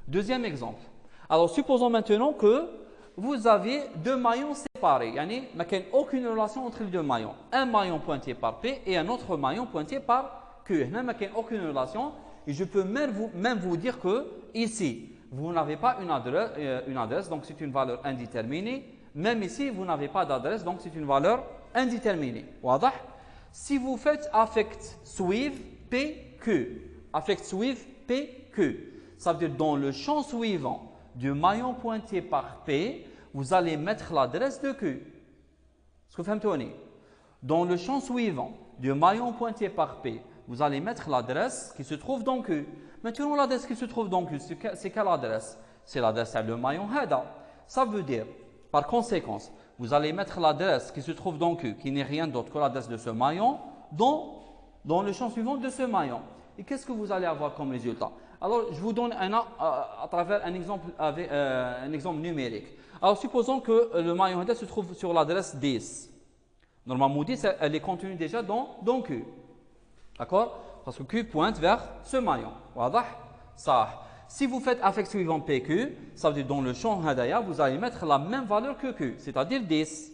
Deuxième exemple. Alors, supposons maintenant que vous avez deux maillons séparés. Il n'y a aucune relation entre les deux maillons. Un maillon pointé par P et un autre maillon pointé par Q. Il n'y a aucune relation. Et je peux même vous dire que ici, vous n'avez pas une adresse, donc c'est une valeur indéterminée. Même ici, vous n'avez pas d'adresse, donc c'est une valeur indéterminée. Si vous faites affect suivre PQ, ça veut dire dans le champ suivant du maillon pointé par P, vous allez mettre l'adresse de Q. Est-ce que vous comprenez? Dans le champ suivant du maillon pointé par P, vous allez mettre l'adresse qui se trouve dans Q. Maintenant, l'adresse qui se trouve dans Q, c'est quelle adresse? C'est l'adresse du maillon Hada. Ça veut dire, par conséquence, vous allez mettre l'adresse qui se trouve dans Q, qui n'est rien d'autre que l'adresse de ce maillon, dans le champ suivant de ce maillon. Et qu'est-ce que vous allez avoir comme résultat? Alors, je vous donne à travers un exemple numérique. Alors, supposons que le maillon Hada se trouve sur l'adresse 10. Normalement, 10, elle est contenue déjà dans Q. D'accord? Parce que Q pointe vers ce maillon. Ça. Si vous faites affect suivant PQ, ça veut dire dans le champ Hadaya, vous allez mettre la même valeur que Q, c'est-à-dire 10.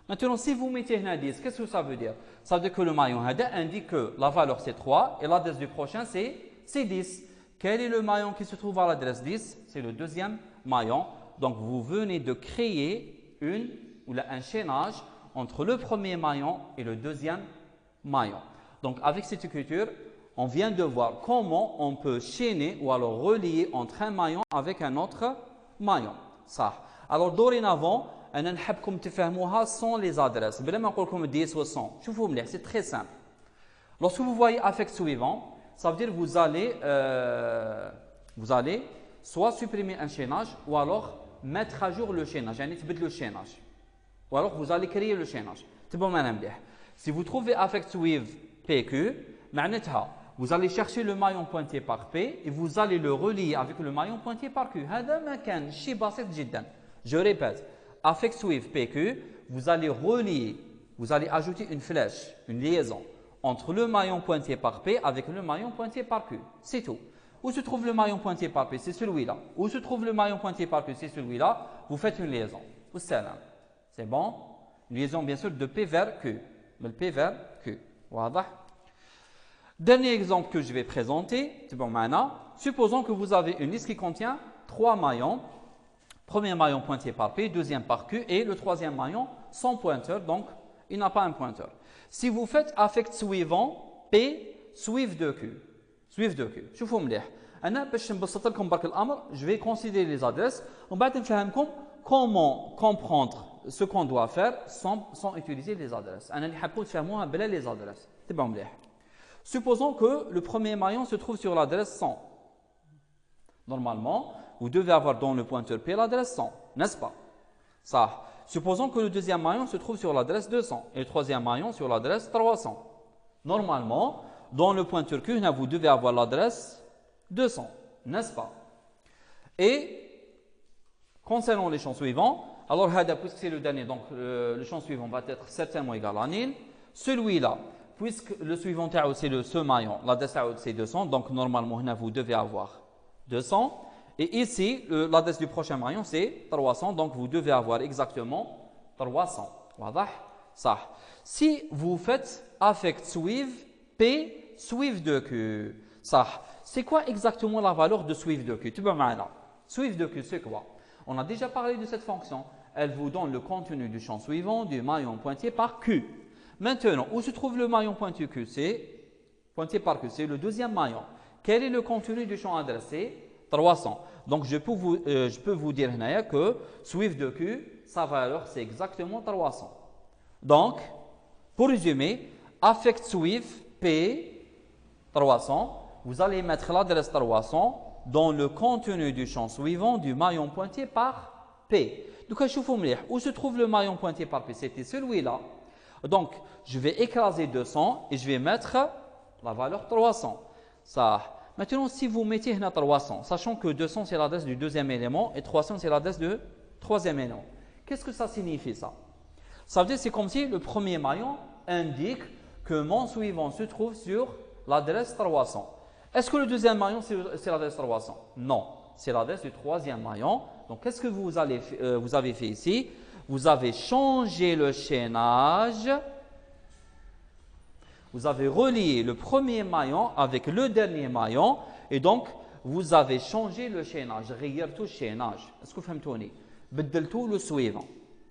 Maintenant, si vous mettez 10, qu'est-ce que ça veut dire? Ça veut dire que le maillon Hada indique que la valeur c'est 3 et l'adresse du prochain c'est 10. Quel est le maillon qui se trouve à l'adresse 10? C'est le deuxième maillon. Donc, vous venez de créer un chaînage entre le premier maillon et le deuxième maillon. Donc, avec cette écriture, on vient de voir comment on peut chaîner ou alors relier entre un maillon avec un autre maillon. Ça. Alors, dorénavant, sans les adresses. C'est très simple. Lorsque vous voyez affect suivant, ça veut dire que vous allez soit supprimer un chaînage ou alors mettre à jour le chaînage. Ou alors vous allez créer le chaînage. Si vous trouvez affect suivre PQ, vous allez chercher le maillon pointé par P et vous allez le relier avec le maillon pointé par Q. Je répète, avec Swift PQ, vous allez relier, vous allez ajouter une flèche, une liaison entre le maillon pointé par P avec le maillon pointé par Q. C'est tout. Où se trouve le maillon pointé par P? C'est celui-là. Où se trouve le maillon pointé par Q? C'est celui-là. Vous faites une liaison. C'est bon? Une liaison, bien sûr, de P vers Q. De P vers Q. Voilà. Dernier exemple que je vais présenter. C'est bon, maintenant. Supposons que vous avez une liste qui contient 3 maillons. Premier maillon pointé par P, deuxième par Q et le troisième maillon sans pointeur. Donc, il n'a pas un pointeur. Si vous faites affect suivant, P, suive de Q. Suive de Q. شوفوا مليح. أنا باش نبسط لكم برك الأمر, je vais considérer les adresses. ومن بعد نفهمكم comment comprendre ce qu'on doit faire sans utiliser les adresses. أنا اللي حابين تفهموها بلا les adresses. تبعوا مليح. Supposons que le premier maillon se trouve sur l'adresse 100. Normalement, vous devez avoir dans le pointeur P l'adresse 100, n'est-ce pas? Ça. Supposons que le deuxième maillon se trouve sur l'adresse 200 et le troisième maillon sur l'adresse 300. Normalement, dans le pointeur Q, vous devez avoir l'adresse 200, n'est-ce pas? Et concernant les champs suivants, alors puisque c'est le dernier, donc le champ suivant va être certainement égal à nil. Celui-là, puisque le suivant c'est ce maillon, l'adresse c'est 200, donc normalement vous devez avoir 200. Et ici, l'adresse du prochain maillon, c'est 300. Donc, vous devez avoir exactement 300. Voilà. Ça. Si vous faites affect suive P, suive de Q. Ça. C'est quoi exactement la valeur de suive de Q? Tu peux maintenant. Suive de Q, c'est quoi? On a déjà parlé de cette fonction. Elle vous donne le contenu du champ suivant du maillon pointé par Q. Maintenant, où se trouve le maillon pointé Q? C'est pointé par Q. C'est le deuxième maillon. Quel est le contenu du champ adressé? 300. Donc, je peux vous dire que Swift de Q, sa valeur, c'est exactement 300. Donc, pour résumer, affect Swift P 300, vous allez mettre l'adresse 300 dans le contenu du champ suivant du maillon pointé par P. Donc, où se trouve le maillon pointé par P? C'était celui-là. Donc, je vais écraser 200 et je vais mettre la valeur 300. Ça. Maintenant, si vous mettez 300, sachant que 200 c'est l'adresse du deuxième élément et 300 c'est l'adresse du troisième élément, qu'est-ce que ça signifie ça? Ça veut dire que c'est comme si le premier maillon indique que mon suivant se trouve sur l'adresse 300. Est-ce que le deuxième maillon c'est l'adresse 300? Non, c'est l'adresse du troisième maillon. Donc, qu'est-ce que vous avez fait ici? Vous avez changé le chaînage. Vous avez relié le premier maillon avec le dernier maillon et donc vous avez changé le chaînage, غيرتوا الشيناج. Est-ce que vous comprenez? بدلتوا le suivant.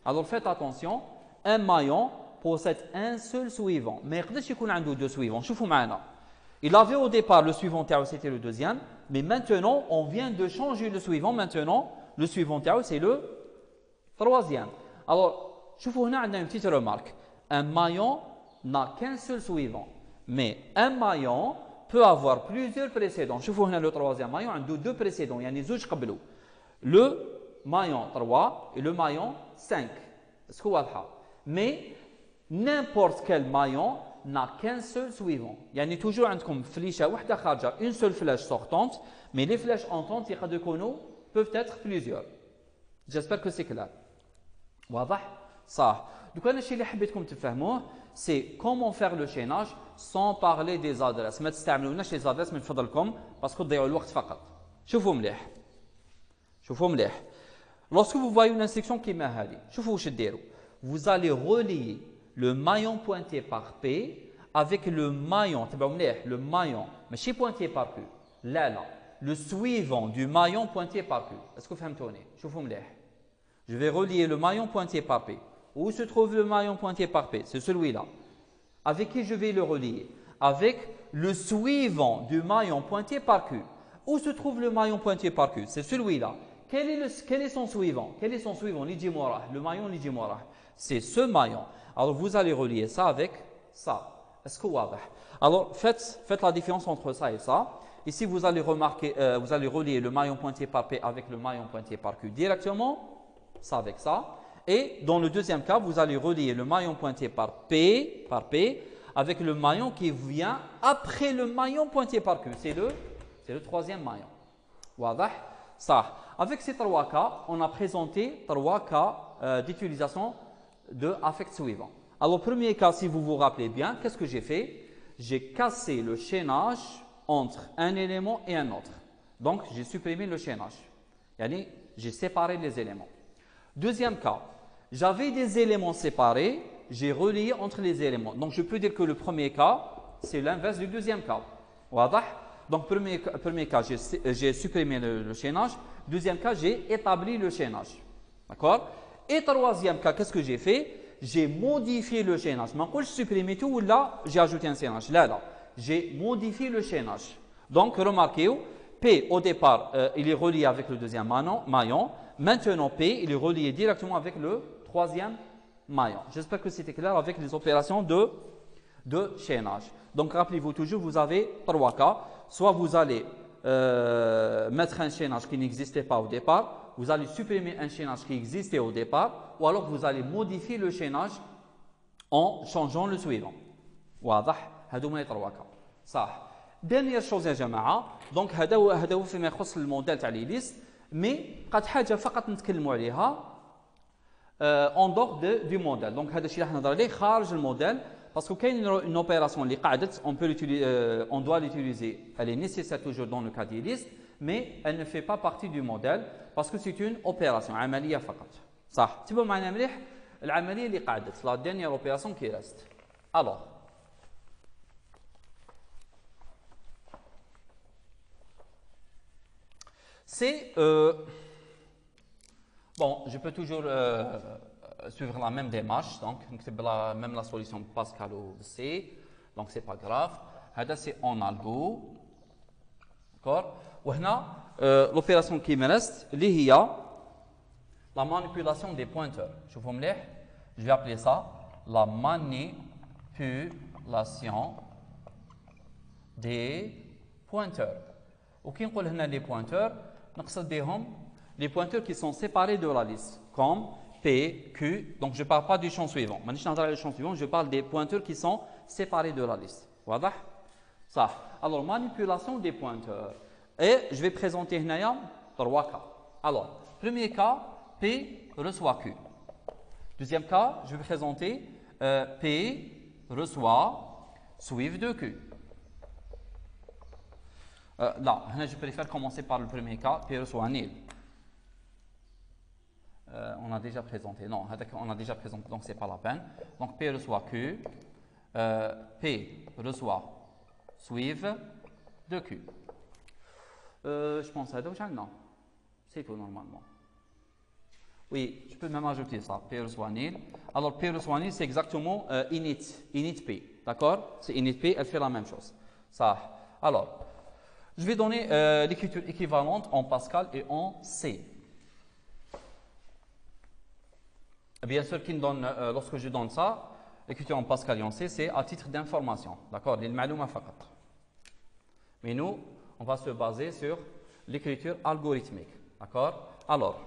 Alors faites attention, un maillon possède un seul suivant, mais يقدرش يكون عنده deux suivants. شوفوا معنا. Il avait au départ le suivant c'était le deuxième, mais maintenant on vient de changer le suivant. Maintenant, le suivant c'est le troisième. Alors, شوفوا هنا عندنا une petite remarque. Un maillon n'a qu'un seul suivant. Mais un maillon peut avoir plusieurs précédents. Je vous montre le troisième maillon, il y a deux précédents. Il y a deux قبله. Le maillon 3 et le maillon 5. Est-ce que vous voyez? Mais n'importe quel maillon n'a qu'un seul suivant. Il y a toujours عندكم فليشة واحدة خارجة, une seule flèche sortante, mais les flèches entrantes peuvent être plusieurs. J'espère que c'est clair. واضح؟ صح. Donc, الشيء اللي حبيتكم تفهموه c'est comment faire le chaînage sans parler des adresses. ما تستعملوناش les adresses من فضلكم parce que تضيعوا الوقت فقط. شوفوا مليح. شوفوا مليح. Lorsque vous voyez une instruction qui مع هذه, شوفوا واش ديروا. Vous allez relier le maillon pointé par P avec le maillon, تبعوا مليح, le maillon ماشي pointé par Q. لا لا. Le suivant du maillon pointé par Q. Est-ce que vous فهمتوني? شوفوا مليح. Je vais relier le maillon pointé par P. Où se trouve le maillon pointé par P? C'est celui-là. Avec qui je vais le relier? Avec le suivant du maillon pointé par Q. Où se trouve le maillon pointé par Q? C'est celui-là. Quel est son suivant? Quel est son suivant? Le maillon Lijimora. C'est ce maillon. Alors vous allez relier ça avec ça. Est-ce que vous voyez? Alors faites la différence entre ça et ça. Ici vous allez remarquer, vous allez relier le maillon pointé par P avec le maillon pointé par Q directement. Ça avec ça. Et dans le deuxième cas, vous allez relier le maillon pointé par P avec le maillon qui vient après le maillon pointé par Q. C'est le troisième maillon. واضح? Ça. Avec ces trois cas, on a présenté trois cas d'utilisation de affect suivant. Alors, premier cas, si vous vous rappelez bien, qu'est-ce que j'ai fait? J'ai cassé le chaînage entre un élément et un autre. Donc, j'ai supprimé le chaînage. J'ai séparé les éléments. Deuxième cas, j'avais des éléments séparés, j'ai relié entre les éléments. Donc, je peux dire que le premier cas, c'est l'inverse du deuxième cas. واضح? Donc, premier cas, j'ai supprimé le chaînage. Deuxième cas, j'ai établi le chaînage. D'accord? Et troisième cas, qu'est-ce que j'ai fait? J'ai modifié le chaînage. Je n'ai supprimé tout ou là, j'ai ajouté un chaînage. Là. J'ai modifié le chaînage. Donc, remarquez, P, au départ, il est relié avec le deuxième maillon. Maintenant, P, il est relié directement avec le troisième maillon. J'espère que c'était clair avec les opérations de chaînage. Donc, rappelez-vous toujours, vous avez trois cas. Soit vous allez mettre un chaînage qui n'existait pas au départ, vous allez supprimer un chaînage qui existait au départ, ou alors vous allez modifier le chaînage en changeant le suivant. واضح؟ هذوما trois cas. صح. Dernière chose يا جماعة، دونك هذا هو فيما يخص الموديل تاع لي ليست، مي قد حاجة فقط نتكلموا عليها en dehors du modèle. Donc هذا الشيء راح نهضر عليه خارج الموديل. Parce que quand une opération اللي قعدت, on doit l'utiliser. Elle est nécessaire toujours dans le cas des listes, mais elle ne fait pas partie du modèle parce que c'est une opération عملية فقط. صح. تبقى معنا مليح العملية اللي قعدت. La dernière opération qui reste. Alors, c'est bon, je peux toujours suivre la même démarche, donc même la solution Pascal ou C, donc c'est pas grave. هذا c'est en algo, d'accord. وهنا l'opération qui me reste اللي هي la manipulation des pointeurs. شوفوا مليح, je vais appeler ça la manipulation des pointeurs. وكي نقول هنا les pointeurs نقصد بهم les pointeurs qui sont séparés de la liste, comme P, Q. Donc, je ne parle pas du champ suivant. Maintenant, je champ suivant, je parle des pointeurs qui sont séparés de la liste. Voilà. Ça. Alors, manipulation des pointeurs. Et je vais présenter ici trois cas. Alors, premier cas, P reçoit Q. Deuxième cas, je vais présenter P reçoit suivi de Q. Là, je préfère commencer par le premier cas, P reçoit nil. On a déjà présenté. Non, on a déjà présenté, donc ce n'est pas la peine. Donc P reçoit Q. P reçoit suive de Q. Je pense à d'autres. Non, c'est tout normalement. Oui, je peux même ajouter ça. P reçoit nil. Alors P reçoit nil, c'est exactement init P. D'accord? C'est init P, elle fait la même chose. Ça. Alors, je vais donner l'écriture équivalente en Pascal et en C. Bien sûr, lorsque je donne ça, l'écriture en Pascal et en C, c'est à titre d'information. D'accord? Mais nous, on va se baser sur l'écriture algorithmique. D'accord? Alors,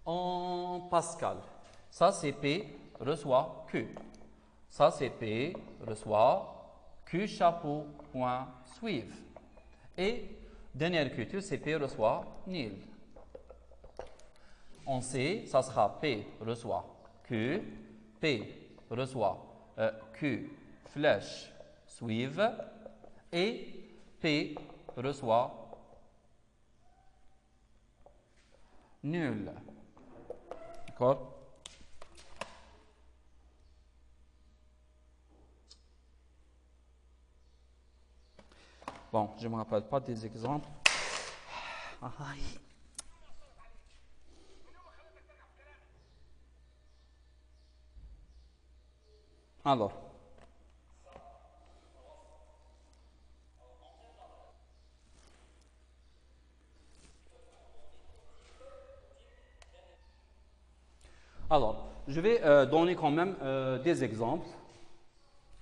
en Pascal, ça c'est P reçoit Q. Ça c'est P reçoit Q chapeau point suive. Et dernière écriture, c'est P reçoit nil. En C, ça sera P reçoit Q, P reçoit Q flèche suive et P reçoit nul. D'accord? Bon, je ne me rappelle pas des exemples. Alors, je vais donner quand même des exemples.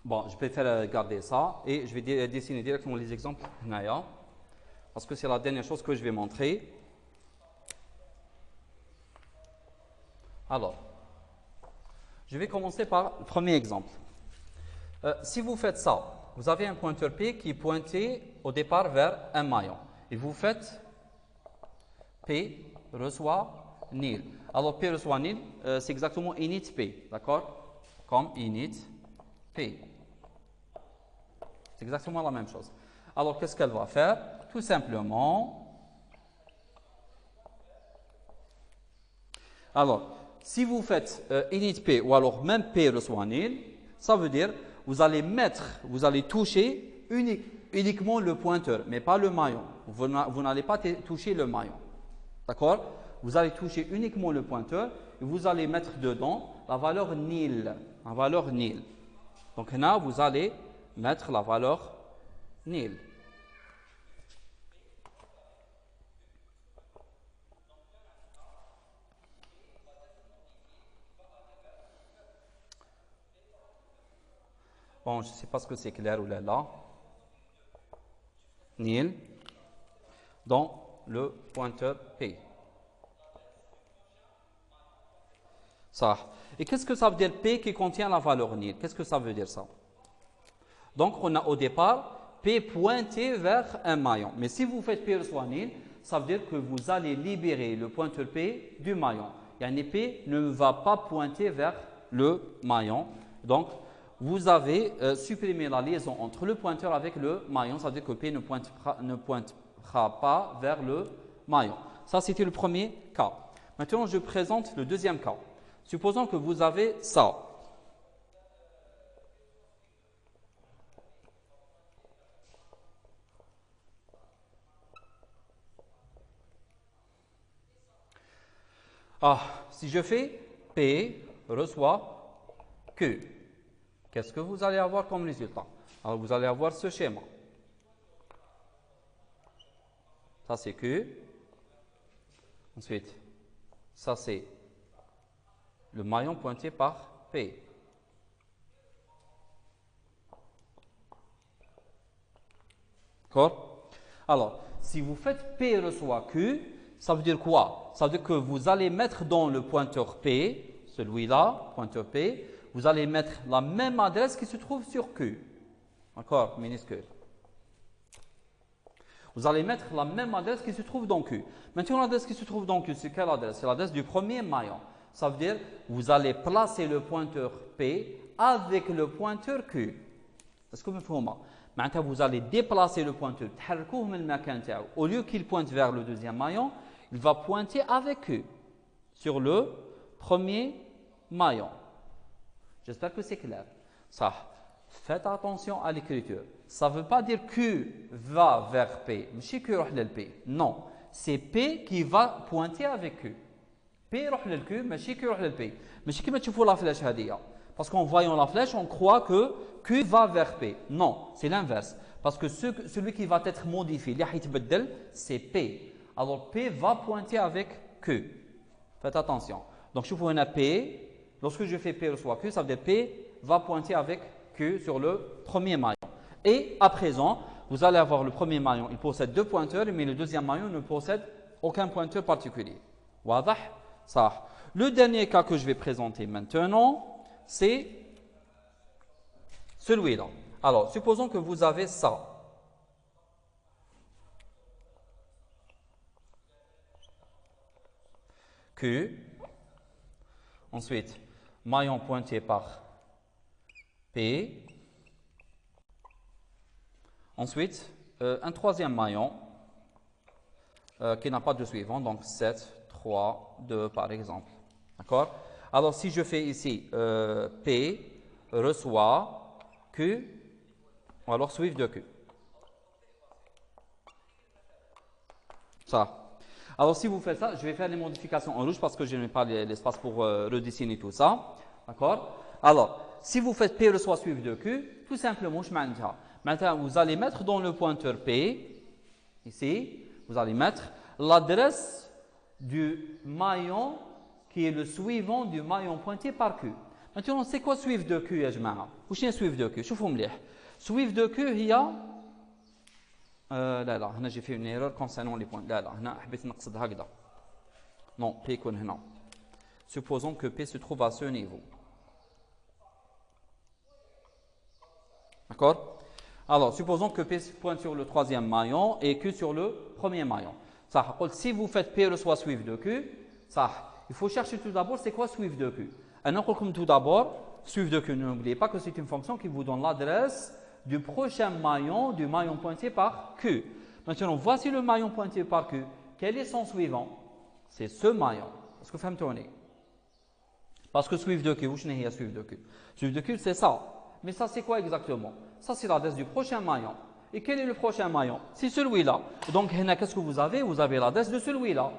Bon, je préfère garder ça et je vais dessiner directement les exemples parce que c'est la dernière chose que je vais montrer. Alors, Je vais commencer par le premier exemple. Si vous faites ça, vous avez un pointeur P qui est pointé au départ vers un maillon. Et vous faites P reçoit nil. Alors P reçoit nil, c'est exactement init P, d'accord? Comme init P. C'est exactement la même chose. Alors qu'est-ce qu'elle va faire? Tout simplement. Alors, si vous faites init P ou alors même P reçoit nil, ça veut dire vous allez toucher uniquement le pointeur, mais pas le maillon. Vous n'allez pas toucher le maillon. D'accord? Vous allez toucher uniquement le pointeur et vous allez mettre dedans la valeur nil. La valeur nil. Donc là, vous allez mettre la valeur nil. Bon, je ne sais pas ce que c'est clair ou là. Nil dans le pointeur P. Ça. Et qu'est-ce que ça veut dire P qui contient la valeur nil? Qu'est-ce que ça veut dire ça? Donc, on a au départ P pointé vers un maillon. Mais si vous faites P reçoit nil, ça veut dire que vous allez libérer le pointeur P du maillon. Et P ne va pas pointer vers le maillon. Donc, vous avez supprimé la liaison entre le pointeur avec le maillon. Ça veut dire que P ne pointera pas vers le maillon. Ça, c'était le premier cas. Maintenant, je présente le deuxième cas. Supposons que vous avez ça. Si je fais P reçoit Q, qu'est-ce que vous allez avoir comme résultat? Alors, vous allez avoir ce schéma. Ça, c'est Q. Ensuite, ça, c'est le maillon pointé par P. D'accord? Alors, si vous faites P reçoit Q, ça veut dire quoi? Ça veut dire que vous allez mettre dans le pointeur P, celui-là, pointeur P, vous allez mettre la même adresse qui se trouve sur Q. D'accord? Minuscule. Vous allez mettre la même adresse qui se trouve dans Q. Maintenant, l'adresse qui se trouve dans Q, c'est quelle adresse? C'est l'adresse du premier maillon. Ça veut dire vous allez placer le pointeur P avec le pointeur Q. Est-ce que vous comprenez? Maintenant, vous allez déplacer le pointeur. Au lieu qu'il pointe vers le deuxième maillon, il va pointer avec Q sur le premier maillon. J'espère que c'est clair. Ça. Faites attention à l'écriture. Ça ne veut pas dire Q va vers P. ماشي Q يروح للP. Non, c'est P qui va pointer avec Q. P يروح للQ, ماشي Q يروح للP. ماشي كيما تشوفوا la flèche هذه. Parce qu'en voyant la flèche, on croit que Q va vers P. Non, c'est l'inverse. Parce que celui qui va être modifié, c'est P. Alors P va pointer avec Q. Faites attention. Donc je vous un P. Lorsque je fais P reçoit Q, ça veut dire P va pointer avec Q sur le premier maillon. Et à présent, vous allez avoir le premier maillon, il possède deux pointeurs, mais le deuxième maillon ne possède aucun pointeur particulier. واضح? Ça. Le dernier cas que je vais présenter maintenant, c'est celui-là. Alors, supposons que vous avez ça. Q. Ensuite, maillon pointé par P. Ensuite, un troisième maillon qui n'a pas de suivant, donc 7, 3, 2 par exemple. D'accord? Alors, si je fais ici P reçoit Q, alors suivre de Q. Ça. Alors, si vous faites ça, je vais faire les modifications en rouge parce que je n'ai pas l'espace pour redessiner tout ça. D'accord? Alors, si vous faites P reçoit suivre de Q, tout simplement, je m'en maintenant, vous allez mettre dans le pointeur P, ici, vous allez mettre l'adresse du maillon qui est le suivant du maillon pointé par Q. Maintenant, c'est quoi suivre de Q, ya jama'a? Ou c'est suivre de Q? شوفوا مليح. Suivre de Q, هي لا هنا j'ai fait une erreur concernant les points. لا هنا حبيت نقصد هكذا. Non, P يكون هنا. Supposons que P se trouve à ce niveau. D'accord? Alors, supposons que P pointe sur le troisième maillon et Q sur le premier maillon. Ça, si vous faites P reçoit suivi de Q, ça, il faut chercher tout d'abord c'est quoi suivi de Q. Comme tout d'abord, suivi de Q, n'oubliez pas que c'est une fonction qui vous donne l'adresse du prochain maillon, du maillon pointé par Q. Maintenant, voici le maillon pointé par Q. Quel est son suivant? C'est ce maillon. Est-ce que vous faites tourner? Parce que suivi de Q, vous n'avez pas suivi de Q. Suivi de Q, c'est ça. Mais ça, c'est quoi exactement? Ça, c'est l'adresse du prochain maillon. Et quel est le prochain maillon? C'est celui-là. Donc, qu'est-ce que vous avez? Vous avez l'adresse de celui-là.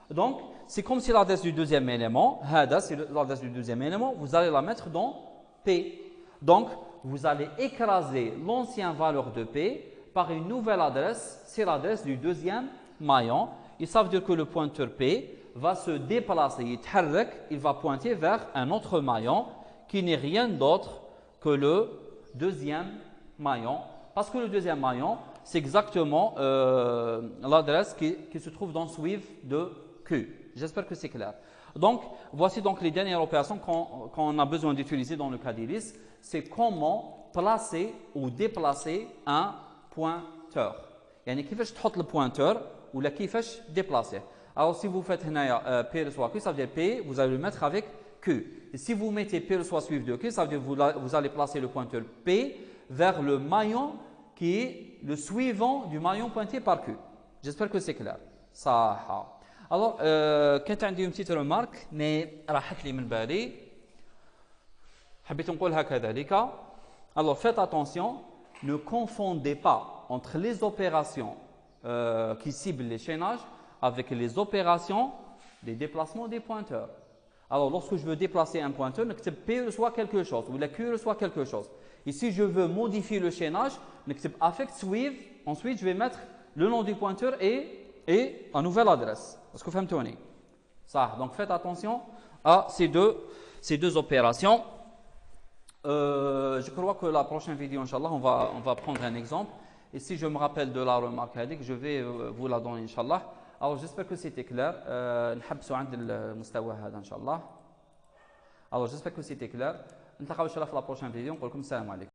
Donc, c'est comme si l'adresse du deuxième élément, c'est l'adresse du deuxième élément, vous allez la mettre dans P. Donc, vous allez écraser l'ancienne valeur de P par une nouvelle adresse, c'est l'adresse du deuxième maillon. Et ça veut dire que le pointeur P va se déplacer, il va pointer vers un autre maillon qui n'est rien d'autre que le deuxième maillon. Parce que le deuxième maillon, c'est exactement l'adresse qui se trouve dans suivi de Q. J'espère que c'est clair. Donc, voici donc les dernières opérations qu'on a besoin d'utiliser dans le cas d'Ellis. C'est comment placer ou déplacer un pointeur. يعني كيفاش تحط le pointeur ou la كيفاش déplacer. Alors, si vous faites P reçoit Q, ça veut dire P, vous allez le mettre avec Q. Et si vous mettez P reçoit suivi de Q, ça veut dire vous allez placer le pointeur P vers le maillon qui est le suivant du maillon pointé par Q. J'espère que c'est clair. صح. Alors, كانت عندي une petite remarque, mais راحت لي من بالي. حبيت نقولها كذلك. Alors, faites attention, ne confondez pas entre les opérations qui ciblent les chaînages avec les opérations des déplacements des pointeurs. Alors, lorsque je veux déplacer un pointeur, P reçoit quelque chose ou la Q reçoit quelque chose. Et si je veux modifier le chaînage, affect suive, ensuite je vais mettre le nom du pointeur et la nouvelle adresse. Est-ce que vous faites tourner? Ça. Donc faites attention à ces deux opérations. Je crois que la prochaine vidéo, Inch'Allah, on va prendre un exemple. Et si je me rappelle de la remarque, je vais vous la donner, Inch'Allah. Alors j'espère que c'était clair. نحبسوا عند المستوى هذا إن شاء الله. Alors j'espère que c'était clair. نتلاقاو إن شاء الله في la prochaine vidéo. نقول لكم السلام عليكم.